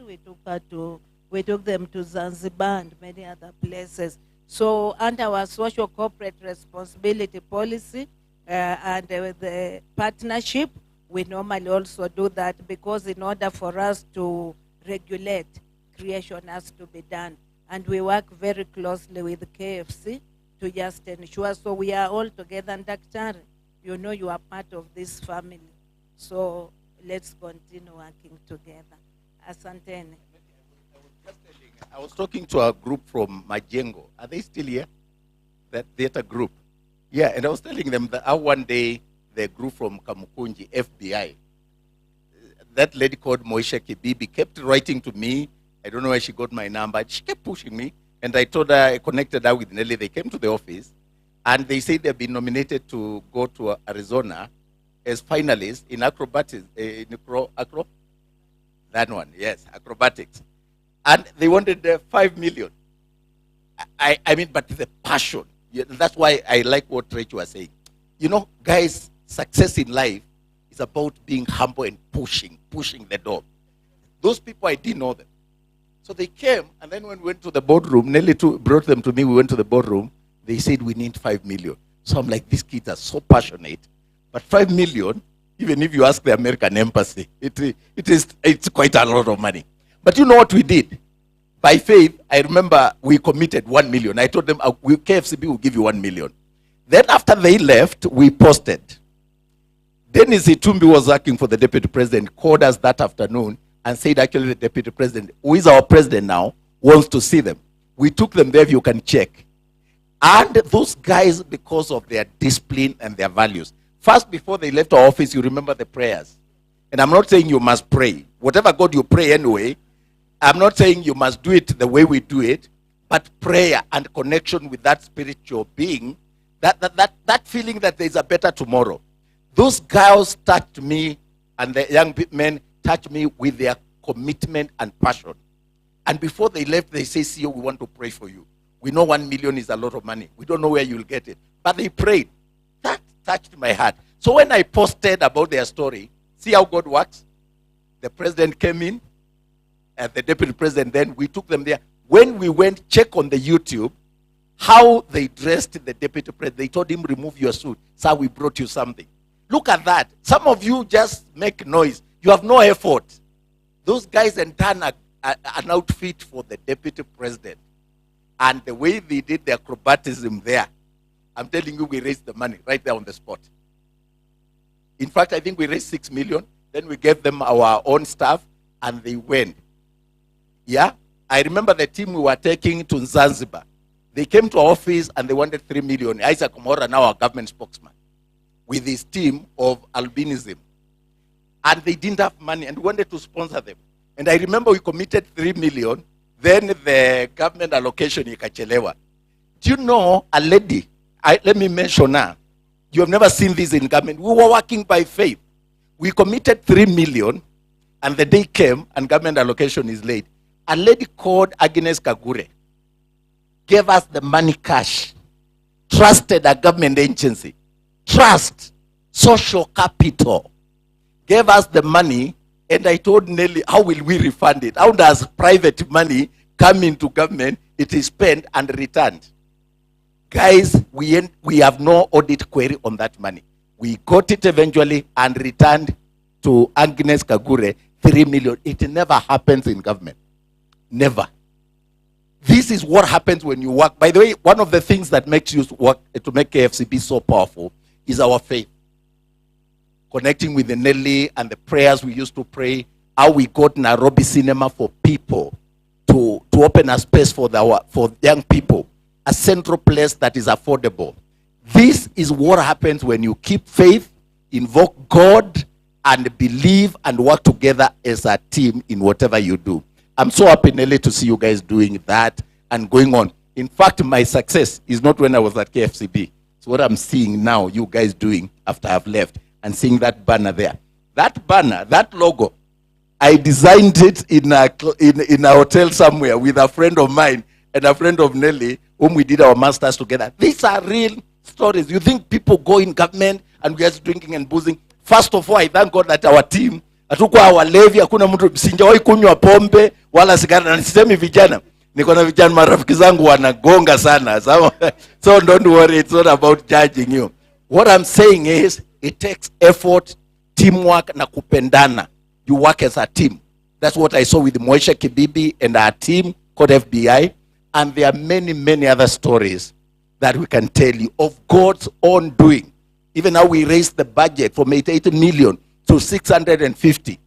We took them to Zanzibar and many other places. So under our social corporate responsibility policy and the partnership, we normally also do that, because in order for us to regulate, creation has to be done. And we work very closely with KFC to just ensure. So we are all together. And Dr. You know you are part of this family. So let's continue working together. Asanteni. I was talking to a group from Majengo. Are they still here? That theater group. Yeah, and I was telling them that one day the group from Kamukunji, FBI, that lady called Moisha Kibibi kept writing to me. I don't know where she got my number. She kept pushing me. And I told her, I connected her with Nelly. They came to the office. And they said they've been nominated to go to Arizona as finalists in acrobatics. That one, yes, acrobatics. And they wanted 5 million. I mean, but the passion. That's why I like what Rachel was saying. You know, guys, success in life is about being humble and pushing the door. Those people, I didn't know them. So they came, and then when we went to the boardroom, Nelly brought them to me, we went to the boardroom, they said we need 5 million. So I'm like, these kids are so passionate. But 5 million, even if you ask the American embassy, it's quite a lot of money. But you know what we did? By faith, I remember we committed 1 million. I told them, KFCB will give you 1 million. Then after they left, we posted. Dennis Itumbi was working for the deputy president, called us that afternoon and said, actually, the deputy president, who is our president now, wants to see them. We took them there, if you can check. And those guys, because of their discipline and their values, first, before they left our office, you remember the prayers. And I'm not saying you must pray. Whatever God you pray anyway, I'm not saying you must do it the way we do it, but prayer and connection with that spiritual being, that feeling that there's a better tomorrow. Those girls touched me, and the young men touched me with their commitment and passion. And before they left, they say, CEO, we want to pray for you. We know 1 million is a lot of money. We don't know where you'll get it. But they prayed. That touched my heart. So when I posted about their story, see how God works? The president came in, and the deputy president, then we took them there. When we went, check on the YouTube, how they dressed the deputy president. They told him, remove your suit. Sir, we brought you something. Look at that. Some of you just make noise. You have no effort. Those guys done an outfit for the deputy president. And the way they did the acrobatism there, I'm telling you, we raised the money right there on the spot. In fact, I think we raised 6 million. Then we gave them our own stuff, and they went. Yeah? I remember the team we were taking to Zanzibar. They came to our office, and they wanted 3 million. Isaac Omora, now our government spokesman, with his team of albinism. And they didn't have money, and we wanted to sponsor them. And I remember we committed 3 million. Then the government allocation ikachelewa. Do you know a lady? Let me mention her. You have never seen this in government. We were working by faith. We committed 3 million, and the day came, and government allocation is late. A lady called Agnes Kagure gave us the money cash, trusted a government agency, trust, social capital, gave us the money. And I told Nelly, how will we refund it? How does private money come into government? It is spent and returned. Guys, we have no audit query on that money. We got it eventually and returned to Agnes Kagure 3 million. It never happens in government. Never. This is what happens when you work. By the way, one of the things that makes you work to make KFCB so powerful is our faith. Connecting with the Nelly and the prayers we used to pray, how we got Nairobi Cinema for people to open a space for young people, a central place that is affordable. This is what happens when you keep faith, invoke God, and believe and work together as a team in whatever you do. I'm so happy, Nelly, to see you guys doing that and going on. In fact, my success is not when I was at KFCB. It's what I'm seeing now, you guys doing after I've left. And seeing that banner there. That banner, that logo, I designed it in a hotel somewhere with a friend of mine and a friend of Nelly, whom we did our masters together. These are real stories. You think people go in government and we are drinking and boozing? First of all, I thank God that our team, hatukuwa walevi, hakuna mtu sijawahi kunywa pombe wala sigara, na nisemi vijana. Niko na vijana marafiki zangu wanagonga sana. So don't worry, it's not about judging you. What I'm saying is, it takes effort, teamwork, na kupendana. You work as a team. That's what I saw with Moisha Kibibi and our team called FBI. And there are many, many other stories. that we can tell you of God's own doing. Even how we raised the budget from 88 million to 650.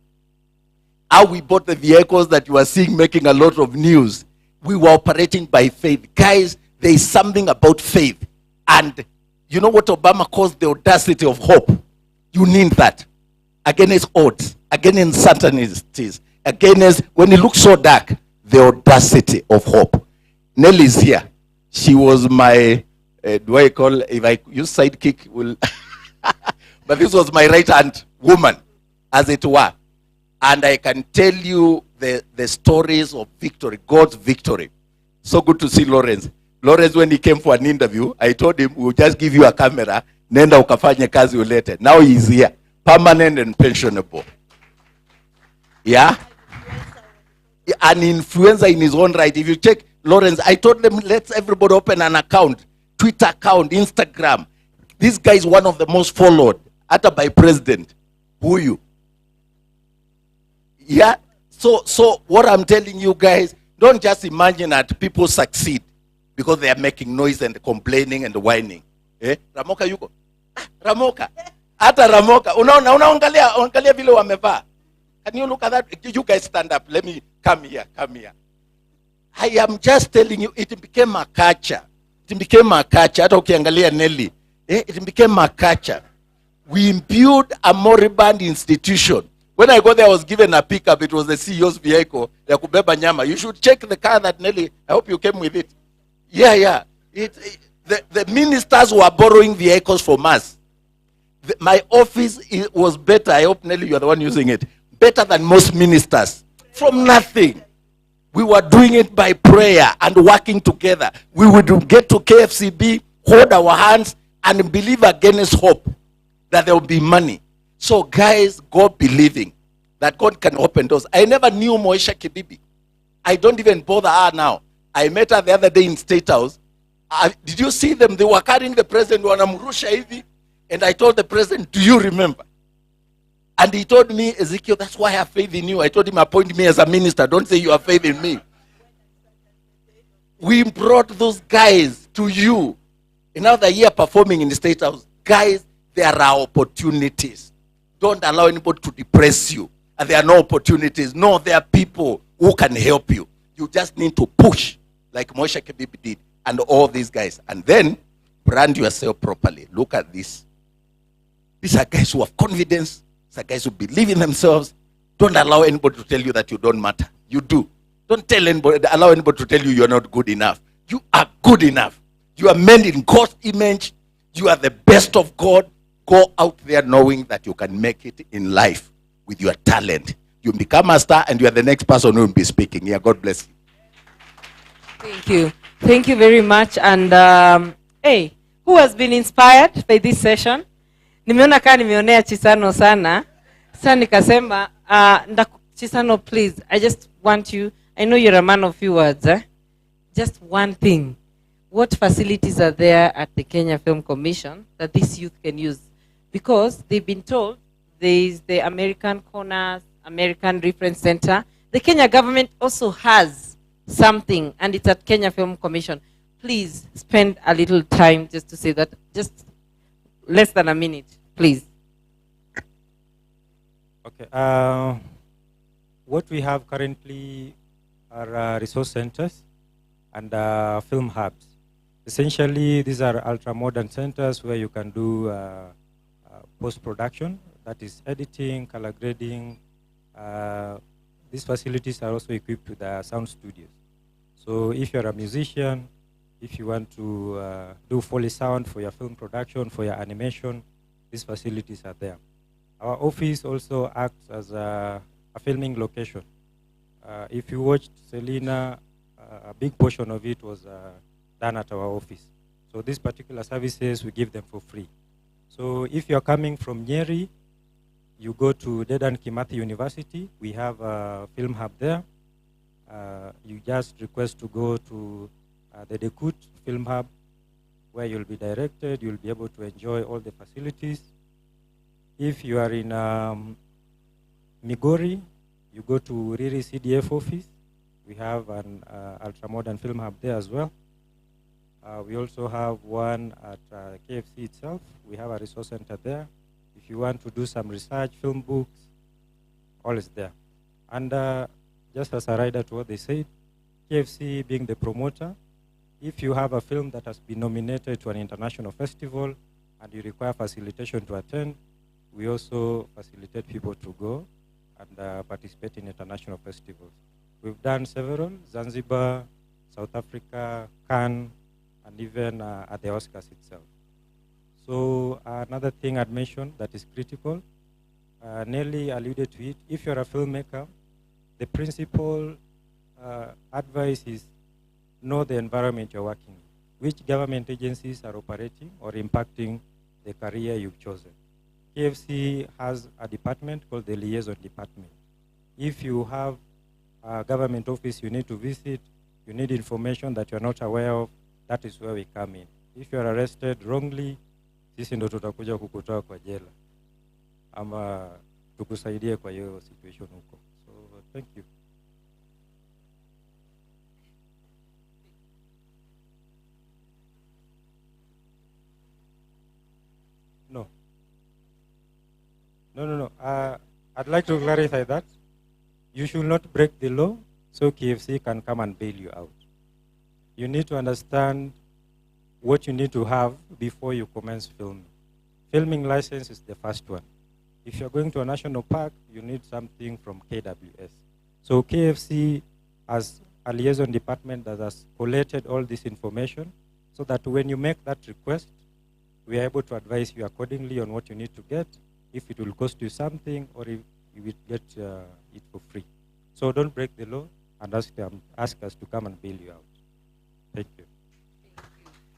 How we bought the vehicles that you are seeing making a lot of news. We were operating by faith. Guys, there is something about faith. And you know what Obama calls the audacity of hope? You need that. Against odds, against uncertainties, against when it looks so dark, the audacity of hope. Nelly's here. She was my, do I call, if I use sidekick, will but this was my right hand woman, as it were. And I can tell you the stories of victory, God's victory. So good to see Lawrence. Lawrence, when he came for an interview, I told him, we'll just give you a camera, nenda ukafanye kazi ulete. Now he's here, permanent and pensionable. Yeah? An influencer in his own right. If you check Lawrence, I told them, let's everybody open an account, Twitter account, Instagram. This guy is one of the most followed, utter by president. Who you? Yeah? So what I'm telling you guys, don't just imagine that people succeed because they are making noise and complaining and whining. Eh? Ramoka yuko? Ramoka. Ata Ramoka. Unaangalia vile wamevaa. Can you look at that? You guys stand up. Let me come here. I am just telling you, it became a culture. It became a culture. Hata ukiangalia Nelly. It became a culture. We imbued a moribund institution. When I got there, I was given a pickup. It was the CEO's vehicle. Ya kubeba nyama. You should check the car that Nelly, I hope you came with it. Yeah. The ministers were borrowing vehicles from us. My office was better. I hope, Nelly, you are the one using it. Better than most ministers. From nothing. We were doing it by prayer and working together. We would get to KFCB, hold our hands, and believe against hope that there will be money. So guys, go believing that God can open doors. I never knew Moesha Kibibi. I don't even bother her now. I met her the other day in State House. Did you see them? They were carrying the president, wanamrusha hivi. And I told the president, do you remember? And he told me, Ezekiel, that's why I have faith in you. I told him, appoint me as a minister. Don't say you have faith in me. We brought those guys to you. Another year performing in the State House. Guys, there are opportunities. Don't allow anybody to depress you. And there are no opportunities. No, there are people who can help you. You just need to push, like Moshe Kebibi did, and all these guys. And then brand yourself properly. Look at this. These are guys who have confidence. These are guys who believe in themselves. Don't allow anybody to tell you that you don't matter. You do. Don't allow anybody to tell you you're not good enough. You are good enough. You are made in God's image. You are the best of God. Go out there knowing that you can make it in life with your talent. You become a star and you are the next person who will be speaking. Yeah, God bless you. Thank you. Thank you very much. And hey, who has been inspired by this session? Nimeona kaa nimeonea Chisano sana. Sasa nikasema, Chisano, please, I just want you, I know you're a man of few words. Just one thing. What facilities are there at the Kenya Film Commission that this youth can use? Because they've been told there is the American Corners, American Reference Center. The Kenya government also has something, and it's at Kenya Film Commission. Please spend a little time just to say that, just less than a minute, please. Okay. What we have currently are resource centers and film hubs. Essentially, these are ultra-modern centers where you can do post-production, that is editing, color grading. These facilities are also equipped with sound studios. So if you're a musician, if you want to do Foley sound for your film production, for your animation, these facilities are there. Our office also acts as a filming location. If you watched Selena, a big portion of it was done at our office. So these particular services, we give them for free. So if you're coming from Nyeri, you go to Dedan Kimathi University. We have a film hub there. You just request to go to the Dekut Film Hub, where you'll be directed. You'll be able to enjoy all the facilities. If you are in Migori, you go to Riri CDF office. We have an ultra-modern film hub there as well. We also have one at KFC itself. We have a resource center there. If you want to do some research, film books, all is there. And just as a rider to what they said, KFC being the promoter, if you have a film that has been nominated to an international festival and you require facilitation to attend, we also facilitate people to go and participate in international festivals. We've done several, Zanzibar, South Africa, Cannes, and even at the Oscars itself. So another thing I'd mention that is critical, Nelly alluded to it, if you're a filmmaker, the principal advice is know the environment you're working in, which government agencies are operating or impacting the career you've chosen. KFC has a department called the Liaison Department. If you have a government office you need to visit, you need information that you're not aware of, that is where we come in. If you're arrested wrongly, sisi ndo tutakuja kukutoa kwa jela ama tukusaidie kwa hiyo situation huko. So thank you. No. I'd like to clarify that. You should not break the law so KFC can come and bail you out. You need to understand what you need to have before you commence filming. Filming license is the first one. If you're going to a national park, you need something from KWS. So KFC has a liaison department that has collated all this information so that when you make that request, we are able to advise you accordingly on what you need to get, if it will cost you something, or if you will get it for free. So don't break the law and ask us to come and bail you out. Thank you.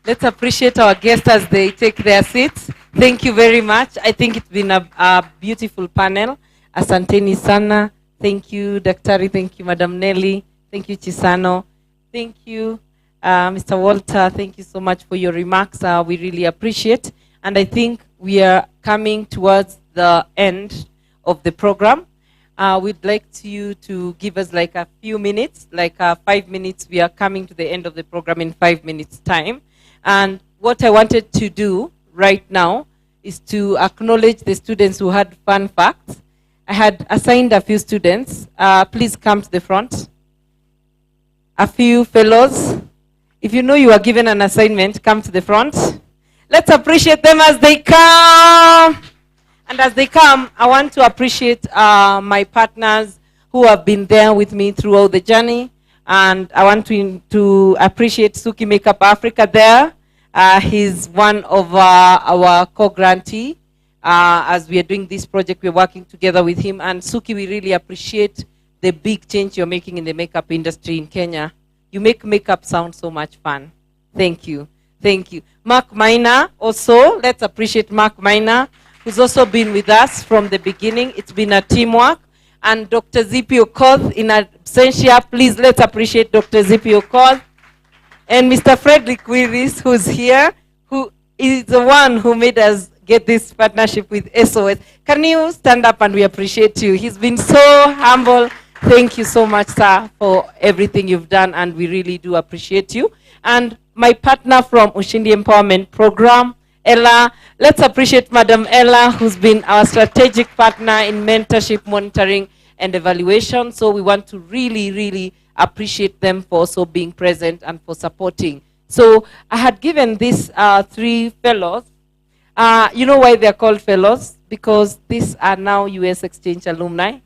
Let's appreciate our guests as they take their seats. Thank you very much. I think it's been a beautiful panel. Asanteni sana. Thank you, Daktari. Thank you, Madam Nelly. Thank you, Chisano. Thank you, Mr. Walter. Thank you so much for your remarks. We really appreciate. And I think we are coming towards the end of the program. We'd like you to give us like a few minutes, like 5 minutes. We are coming to the end of the program in 5 minutes' time. And what I wanted to do right now is to acknowledge the students who had fun facts. I had assigned a few students. Please come to the front. A few fellows. If you know you are given an assignment, come to the front. Let's appreciate them as they come. And as they come, I want to appreciate my partners who have been there with me throughout the journey. And I want to appreciate Suki Makeup Africa there. He's one of our co-grantee. As we are doing this project, we're working together with him. And Suki, we really appreciate the big change you're making in the makeup industry in Kenya. You make makeup sound so much fun. Thank you. Thank you. Mark Maina also. Let's appreciate Mark Maina, who's also been with us from the beginning. It's been a teamwork. And Dr. Zippy Okoth in absentia. Please, let's appreciate Dr. Zippy Okoth. And Mr. Frederick Willis, who's here, who is the one who made us get this partnership with SOS. Can you stand up and we appreciate you? He's been so humble. Thank you so much, sir, for everything you've done, and we really do appreciate you. And my partner from Ushindi Empowerment Program, Ella. Let's appreciate Madam Ella, who's been our strategic partner in mentorship, monitoring, and evaluation. So we want to really, really appreciate them for also being present and for supporting. So I had given these 3 fellows. You know why they're called fellows? Because these are now US Exchange alumni.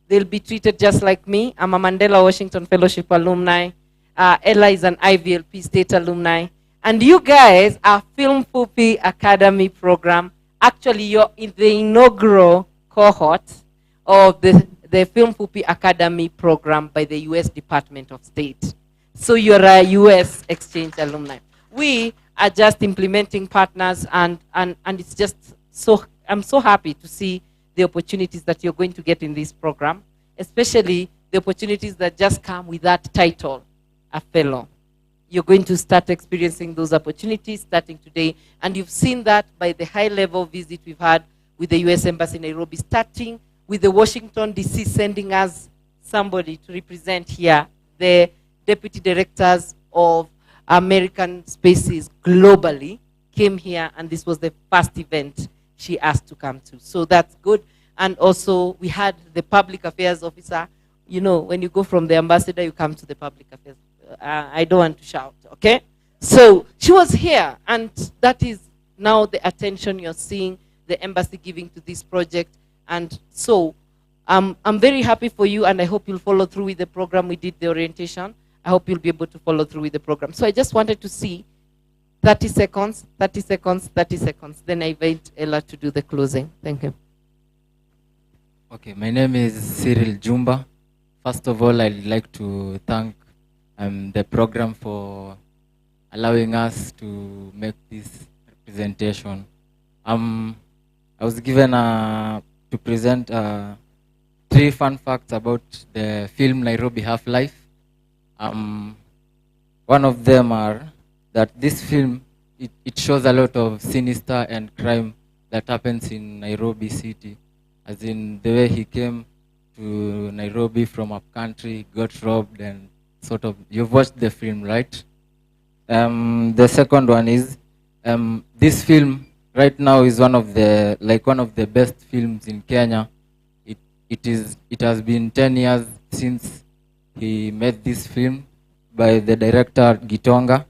They'll be treated just like me. I'm a Mandela Washington Fellowship alumni. Ella is an IVLP State alumni. And you guys are Film Fupi Academy program. Actually, you're in the inaugural cohort of the Film Fupi Academy program by the US Department of State. So you're a US Exchange alumni. We are just implementing partners, and it's just so, I'm so happy to see the opportunities that you're going to get in this program, especially the opportunities that just come with that title, a fellow. You're going to start experiencing those opportunities starting today. And you've seen that by the high-level visit we've had with the US Embassy in Nairobi, starting with the Washington, D.C. sending us somebody to represent here, the deputy directors of American spaces globally came here, and this was the first event she asked to come to. So that's good. And also, we had the public affairs officer. You know, when you go from the ambassador, you come to the public affairs. I don't want to shout, okay? So she was here, and that is now the attention you're seeing the embassy giving to this project. And so I'm very happy for you, and I hope you'll follow through with the program. We did the orientation. I hope you'll be able to follow through with the program. So I just wanted to see 30 seconds, 30 seconds, 30 seconds. Then I invite Ella to do the closing. Thank you. Okay, my name is Cyril Jumba. First of all, I'd like to thank the program for allowing us to make this representation. I was given to present 3 fun facts about the film Nairobi Half-Life. One of them are that this film, it shows a lot of sinister and crime that happens in Nairobi city, as in the way he came to Nairobi from up country, got robbed, and sort of, you've watched the film, right? The second one is, this film right now is one of the best films in Kenya. It has been 10 years since he made this film by the director Gitonga.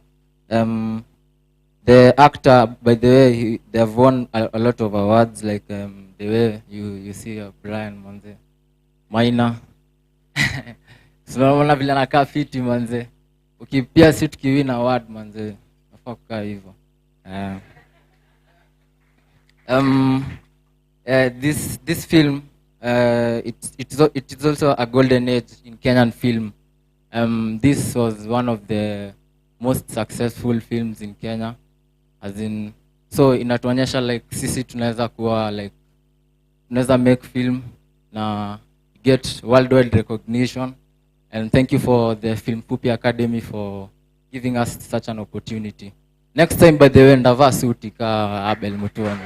The actor, by the way, they have won a lot of awards, like the way you see Brian manze, Maina. Tunaona vile anakaa fiti manze. Ukipia si tukiwin award manze. Nafaa kukaa hivyo. This film, it is also a golden age in Kenyan film. This was one of the most successful films in Kenya, as in, so inatuonyesha like sisi tunaweza kuwa like tunaweza make film na get worldwide recognition. And thank you for the Film Fupi Academy for giving us such an opportunity. Next time, by the way, ndavaa suti ka Abel Mutua.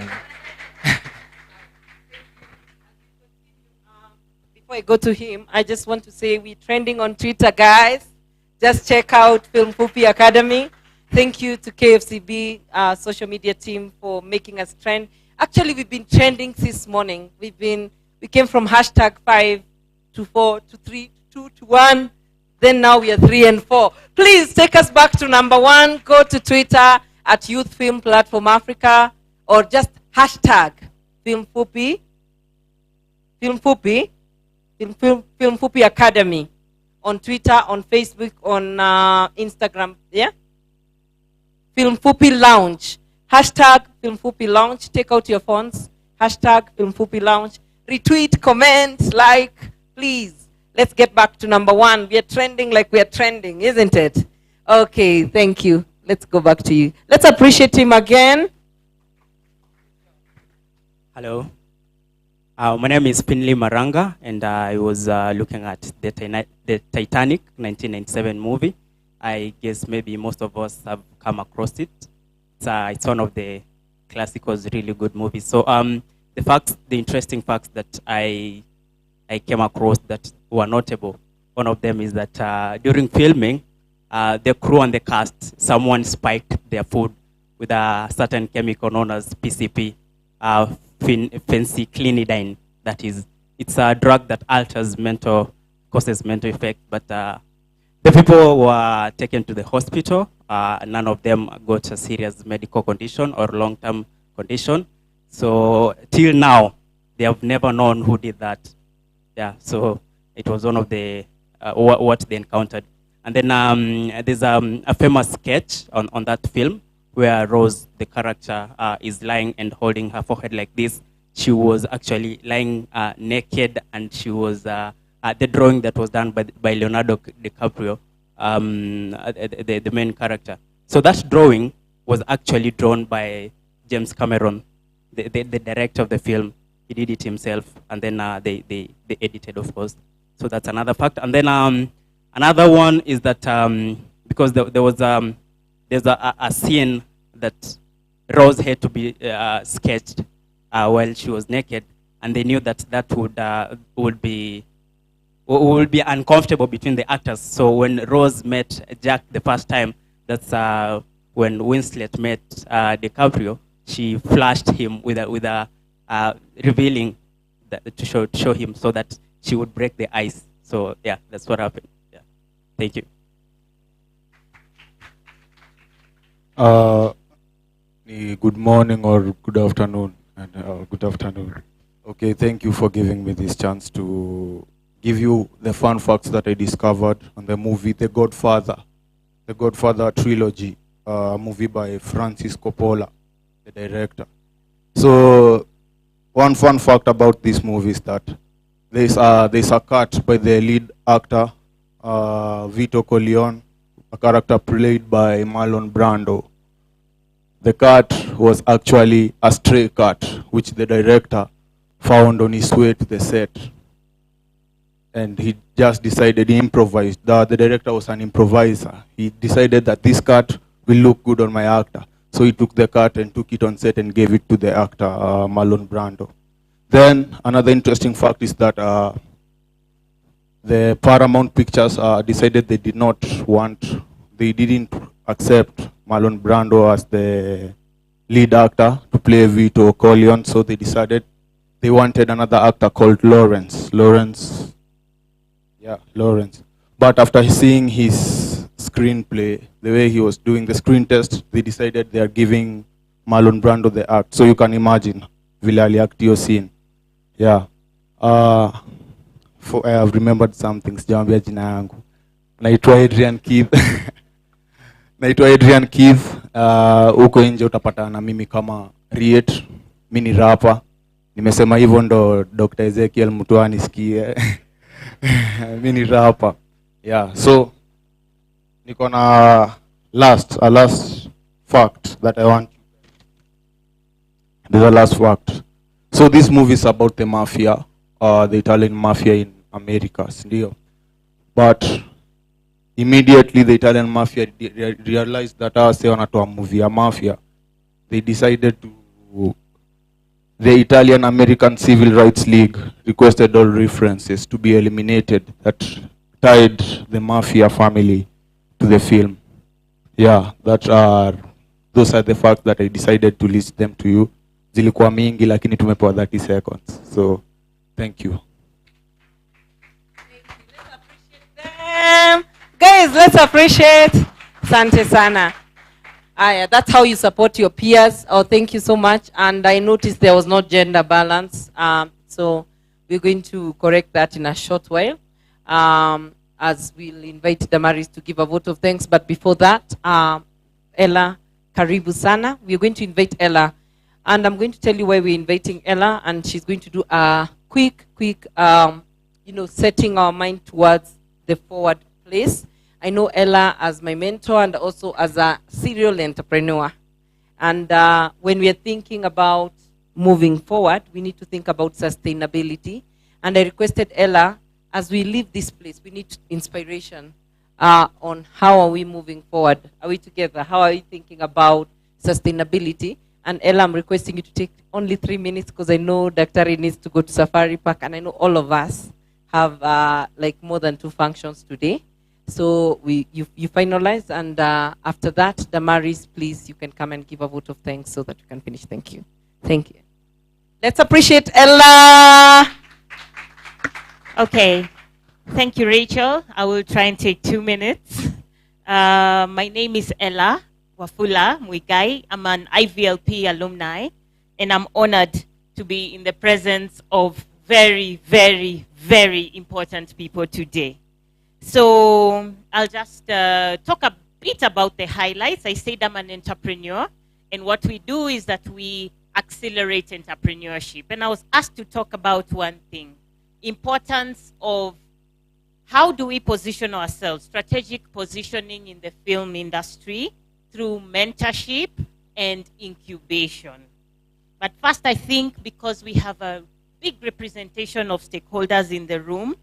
Before I go to him, I just want to say we're trending on Twitter, guys. Just check out Film Fupi Academy. Thank you to KFCB social media team for making us trend. Actually, we've been trending since morning. We came from hashtag 5 to 4 to 3 to 2 to 1. Then now we are 3 and 4. Please take us back to number 1. Go to Twitter at Youth Film Platform Africa, or just hashtag Film Fupi, Film Fupi, Film Fupi Academy on Twitter, on Facebook, on Instagram. Yeah? Film Fupi Lounge. Hashtag Film Fupi Lounge. Take out your phones. Hashtag Film Fupi Lounge. Retweet, comment, like, please. Let's get back to number 1. We are trending like we are trending, isn't it? Okay, thank you. Let's go back to you. Let's appreciate him again. Hello. My name is Pinley Maranga, and I was looking at the Titanic 1997 movie. I guess maybe most of us have come across it. It's one of the classicals, really good movies. So the interesting facts that I came across that were notable. One of them is that during filming, the crew and the cast, someone spiked their food with a certain chemical known as PCP, phencyclinidine. That is, it's a drug that causes mental effect. But the people were taken to the hospital. None of them got a serious medical condition or long-term condition. So till now, they have never known who did that. Yeah, so it was one of the what they encountered. And then there's a famous sketch on that film where Rose, the character, is lying and holding her forehead like this. She was actually lying naked, and she was the drawing that was done by Leonardo DiCaprio, the main character. So that drawing was actually drawn by James Cameron, the director of the film. He did it himself, and then they edited, of course. So that's another fact. And then another one is that because there's a scene that Rose had to be sketched while she was naked, and they knew that would be uncomfortable between the actors. So when Rose met Jack the first time, That's when Winslet met DiCaprio. She flashed him with a revealing that, to show him so that she would break the ice. So yeah, that's what happened. Yeah, thank you. Good morning or good afternoon, and good afternoon. Okay, thank you for giving me this chance to give you the fun facts that I discovered on the movie The Godfather trilogy, a movie by Francis Coppola, the director. So, one fun fact about this movie is that there's a cut by the lead actor, Vito Corleone, a character played by Marlon Brando. The cut was actually a stray cut, which the director found on his way to the set. And he just decided, he improvised. The director was an improviser. He decided that this cut will look good on my actor. So he took the cut and took it on set and gave it to the actor, Marlon Brando. Then another interesting fact is that the Paramount Pictures decided they didn't accept Marlon Brando as the lead actor to play Vito Corleone, so they decided they wanted another actor called Lawrence. But after seeing his screenplay, the way he was doing the screen test, they decided they are giving Marlon Brando the act. So you can imagine, vile aliactio scene. Yeah. I have remembered some things. Jambia jina yangu. Naitwa Adrian Keith. Huko nje utapata na mimi kama Riet, mimi ni rapper. Nimesema hivyo ndo Dr. Ezekiel Mutuani sikie. Mimi ni rapper. Yeah, so niko na last fact that I want. There's a last fact. So this movie is about the mafia, the Italian mafia in America, ndio. But immediately the Italian mafia realized that they wanatoa movie ya mafia. They decided to, the Italian American Civil Rights League requested all references to be eliminated that tied the mafia family to the film. Yeah, those are the facts that I decided to list them to you. Zilikuwa mingi lakini tumepewa 30 seconds. So, thank you. Guys, let's appreciate Sante Sana. That's how you support your peers. Oh, thank you so much. And I noticed there was no gender balance. So we're going to correct that in a short while. As we'll invite Damaris to give a vote of thanks. But before that, Ella, karibu sana. We're going to invite Ella. And I'm going to tell you why we're inviting Ella. And she's going to do a quick, setting our mind towards the forward place. I know Ella as my mentor and also as a serial entrepreneur. And when we are thinking about moving forward, we need to think about sustainability. And I requested Ella, as we leave this place, we need inspiration on how are we moving forward. Are we together? How are we thinking about sustainability? And Ella, I'm requesting you to take only 3 minutes because I know Daktari needs to go to Safari Park and I know all of us have more than 2 functions today. So you finalize, and after that, Damaris, please, you can come and give a vote of thanks so that you can finish. Thank you. Thank you. Let's appreciate Ella. Okay. Thank you, Rachel. I will try and take 2 minutes. My name is Ella Wafula Mwigai. I'm an IVLP alumni, and I'm honored to be in the presence of very, very, very important people today. So I'll just talk a bit about the highlights. I said I'm an entrepreneur, and what we do is that we accelerate entrepreneurship. And I was asked to talk about one thing, importance of how do we position ourselves, strategic positioning in the film industry through mentorship and incubation. But first, I think because we have a big representation of stakeholders in the room,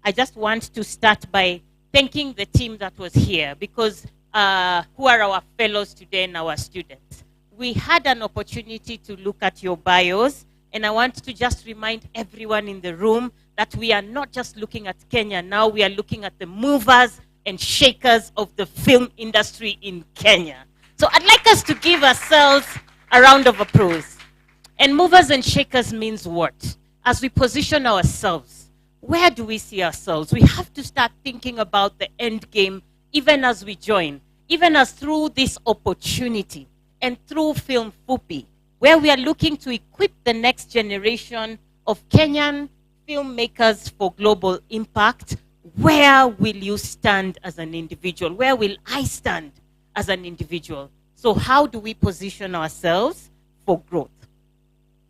I just want to start by thanking the team that was here, because who are our fellows today and our students. We had an opportunity to look at your bios, and I want to just remind everyone in the room that we are not just looking at Kenya now, we are looking at the movers and shakers of the film industry in Kenya. So I'd like us to give ourselves a round of applause. And movers and shakers means what? As we position ourselves, where do we see ourselves? We have to start thinking about the end game even as we join, even as through this opportunity and through Film Fupi, where we are looking to equip the next generation of Kenyan filmmakers for global impact. Where will you stand as an individual? Where will I stand as an individual? So how do we position ourselves for growth?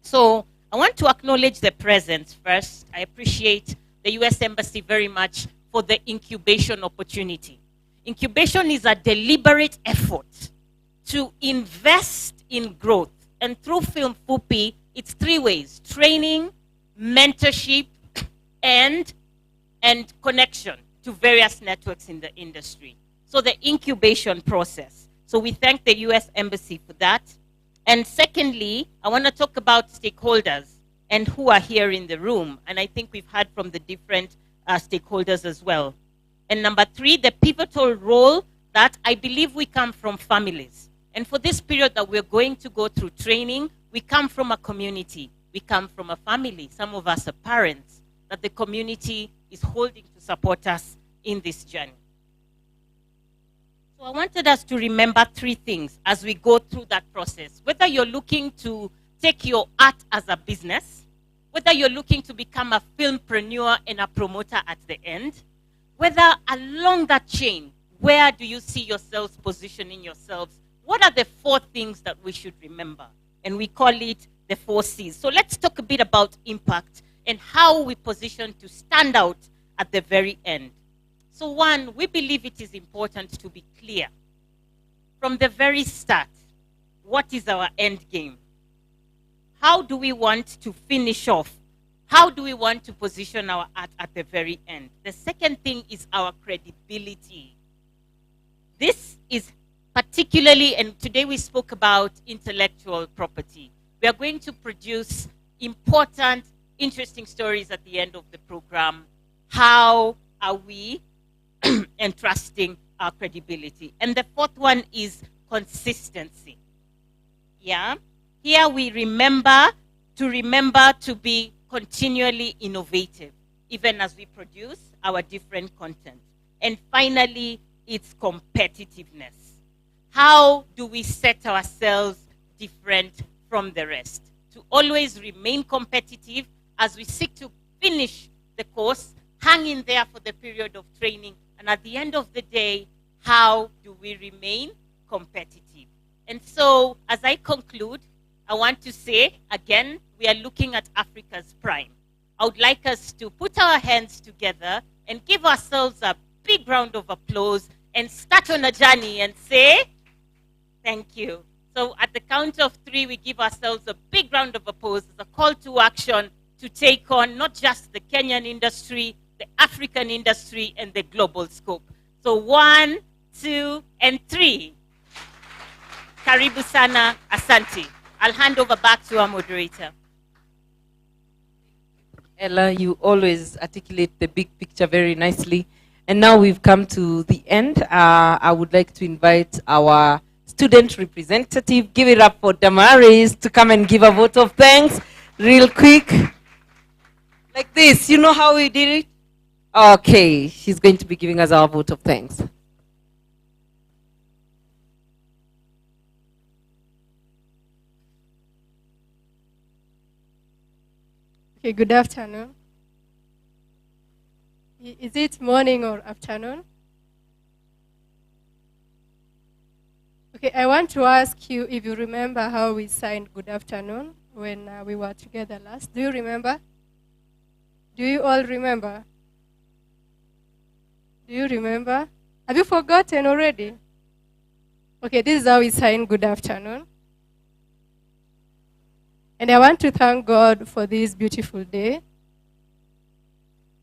So I want to acknowledge the presence first. I appreciate the US Embassy very much for the incubation opportunity. Incubation is a deliberate effort to invest in growth. And through Film Fupi, it's three ways: training, mentorship, and connection to various networks in the industry. So the incubation process. So we thank the US Embassy for that. And secondly, I want to talk about stakeholders and who are here in the room. And I think we've heard from the different stakeholders as well. And number three, the pivotal role that I believe we come from families. And for this period that we're going to go through training, we come from a community. We come from a family. Some of us are parents that the community is holding to support us in this journey. So I wanted us to remember three things as we go through that process. Whether you're looking to take your art as a business, whether you're looking to become a filmpreneur and a promoter at the end, whether along that chain, where do you see yourselves positioning yourselves? What are the four things that we should remember? And we call it the 4 C's. So let's talk a bit about impact and how we position to stand out at the very end. So one, we believe it is important to be clear from the very start. What is our end game? How do we want to finish off? How do we want to position our art at the very end? The second thing is our credibility. This is particularly, and today we spoke about intellectual property. We are going to produce important, interesting stories at the end of the program. How are we entrusting our credibility? And the fourth one is consistency. Yeah? Here we remember to be continually innovative, even as we produce our different content. And finally, it's competitiveness. How do we set ourselves different from the rest? To always remain competitive as we seek to finish the course, hang in there for the period of training, and at the end of the day, how do we remain competitive? And so, as I conclude, I want to say, again, we are looking at Africa's prime. I would like us to put our hands together and give ourselves a big round of applause and start on a journey and say, thank you. So at the count of 3, we give ourselves a big round of applause as a call to action to take on not just the Kenyan industry, the African industry, and the global scope. So 1, 2, and 3. Karibu sana, asante. I'll hand over back to our moderator. Ella, you always articulate the big picture very nicely. And now we've come to the end. I would like to invite our student representative. Give it up for Damaris to come and give a vote of thanks real quick. Like this. You know how we did it? Okay, she's going to be giving us our vote of thanks. Okay, good afternoon. Is it morning or afternoon? Okay, I want to ask you if you remember how we signed good afternoon when we were together last. Do you remember? Do you all remember? Do you remember? Have you forgotten already? Okay, this is how we signed good afternoon. And I want to thank God for this beautiful day.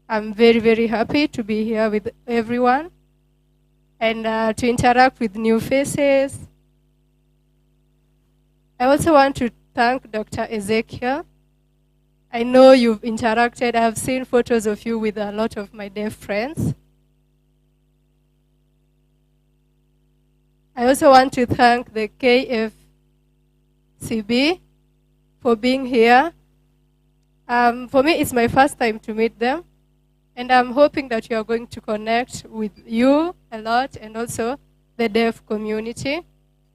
I'm very, very happy to be here with everyone and to interact with new faces. I also want to thank Dr. Ezekiel. I know you've interacted. I have seen photos of you with a lot of my deaf friends. I also want to thank the KFCB for being here. For me, it's my first time to meet them, and I'm hoping that you are going to connect with you a lot and also the deaf community.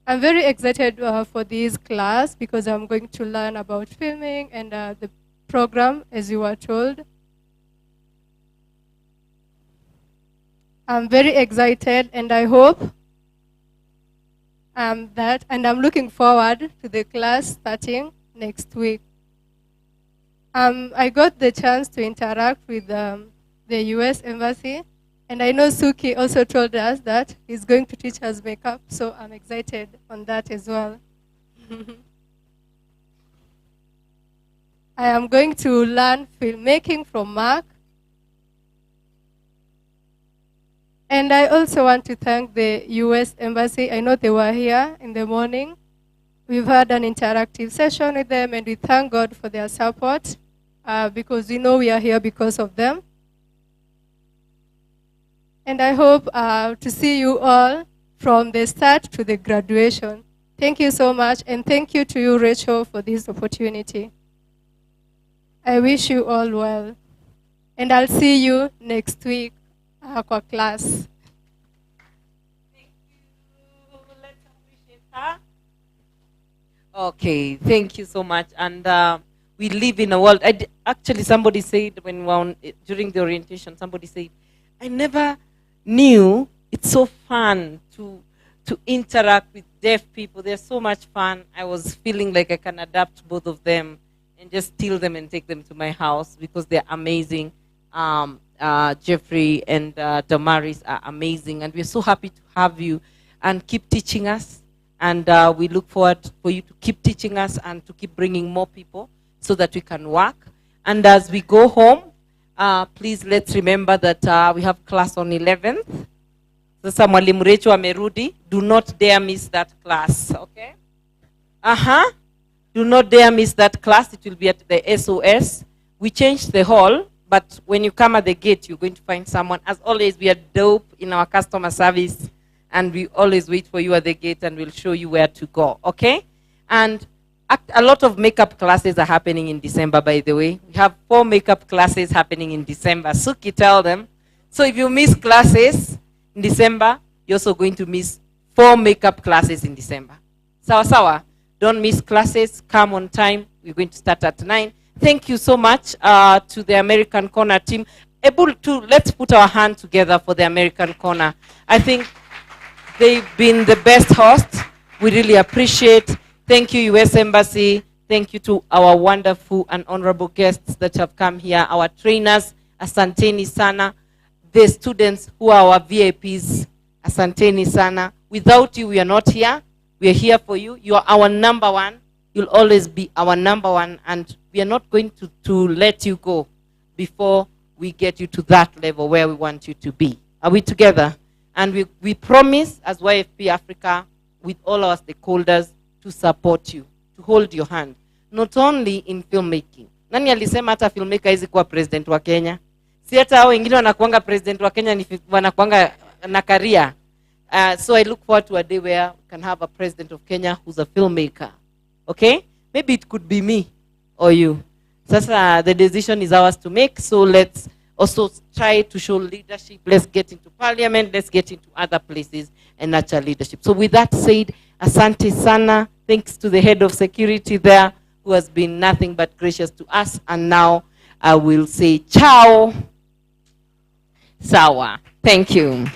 I'm very excited for this class because I'm going to learn about filming and the program, as you were told. I'm very excited, and I hope and I'm looking forward to the class starting next week. I got the chance to interact with the US Embassy, and I know Suki also told us that he's going to teach us makeup, so I'm excited on that as well. I am going to learn filmmaking from Mark. And I also want to thank the US Embassy. I know they were here in the morning. We've had an interactive session with them, and we thank God for their support because we know we are here because of them. And I hope to see you all from the start to the graduation. Thank you so much, and thank you to you, Rachel, for this opportunity. I wish you all well. And I'll see you next week for class. Okay, thank you so much. And we live in a world. Actually, somebody said when we were during the orientation, somebody said, I never knew it's so fun to interact with deaf people. They're so much fun. I was feeling like I can adapt both of them and just steal them and take them to my house because they're amazing. Jeffrey and Damaris are amazing, and we're so happy to have you and keep teaching us. And we look forward for you to keep teaching us and to keep bringing more people so that we can work. And as we go home, please let's remember that we have class on 11th. Sasa mwalimu Rachel amerudi. Do not dare miss that class, okay? Do not dare miss that class. It will be at the SOS. We changed the hall, but when you come at the gate, you're going to find someone. As always, we are dope in our customer service, and we always wait for you at the gate, and we'll show you where to go, okay? And a lot of makeup classes are happening in December, by the way. We have 4 makeup classes happening in December. Suki, tell them. So if you miss classes in December, you're also going to miss 4 makeup classes in December. Sawa sawa. Don't miss classes. Come on time. We're going to start at 9. Thank you so much to the American Corner team. Let's put our hand together for the American Corner. I think they've been the best hosts. We really appreciate. Thank you, US Embassy. Thank you to our wonderful and honorable guests that have come here, our trainers, asanteni sana. The students who are our VIPs, asanteni sana. Without you, we are not here. We are here for you. You are our number one. You'll always be our number one, and we are not going to let you go before we get you to that level where we want you to be. Are we together? And we promise as YFP Africa, with all our stakeholders, to support you, to hold your hand, not only in filmmaking. Nani alisema hata filmmaker hizi kuwa president wa Kenya? Si hata hao wengine wanakuanga president wa Kenya, ni wanakuanga na career. So I look forward to a day where we can have a president of Kenya who's a filmmaker. Okay? Maybe it could be me or you. Sasa the decision is ours to make, so let's also try to show leadership. Let's get into parliament, let's get into other places and nurture leadership. So with that said, asante sana. Thanks to the head of security there, who has been nothing but gracious to us. And now I will say ciao. Sawa. Thank you.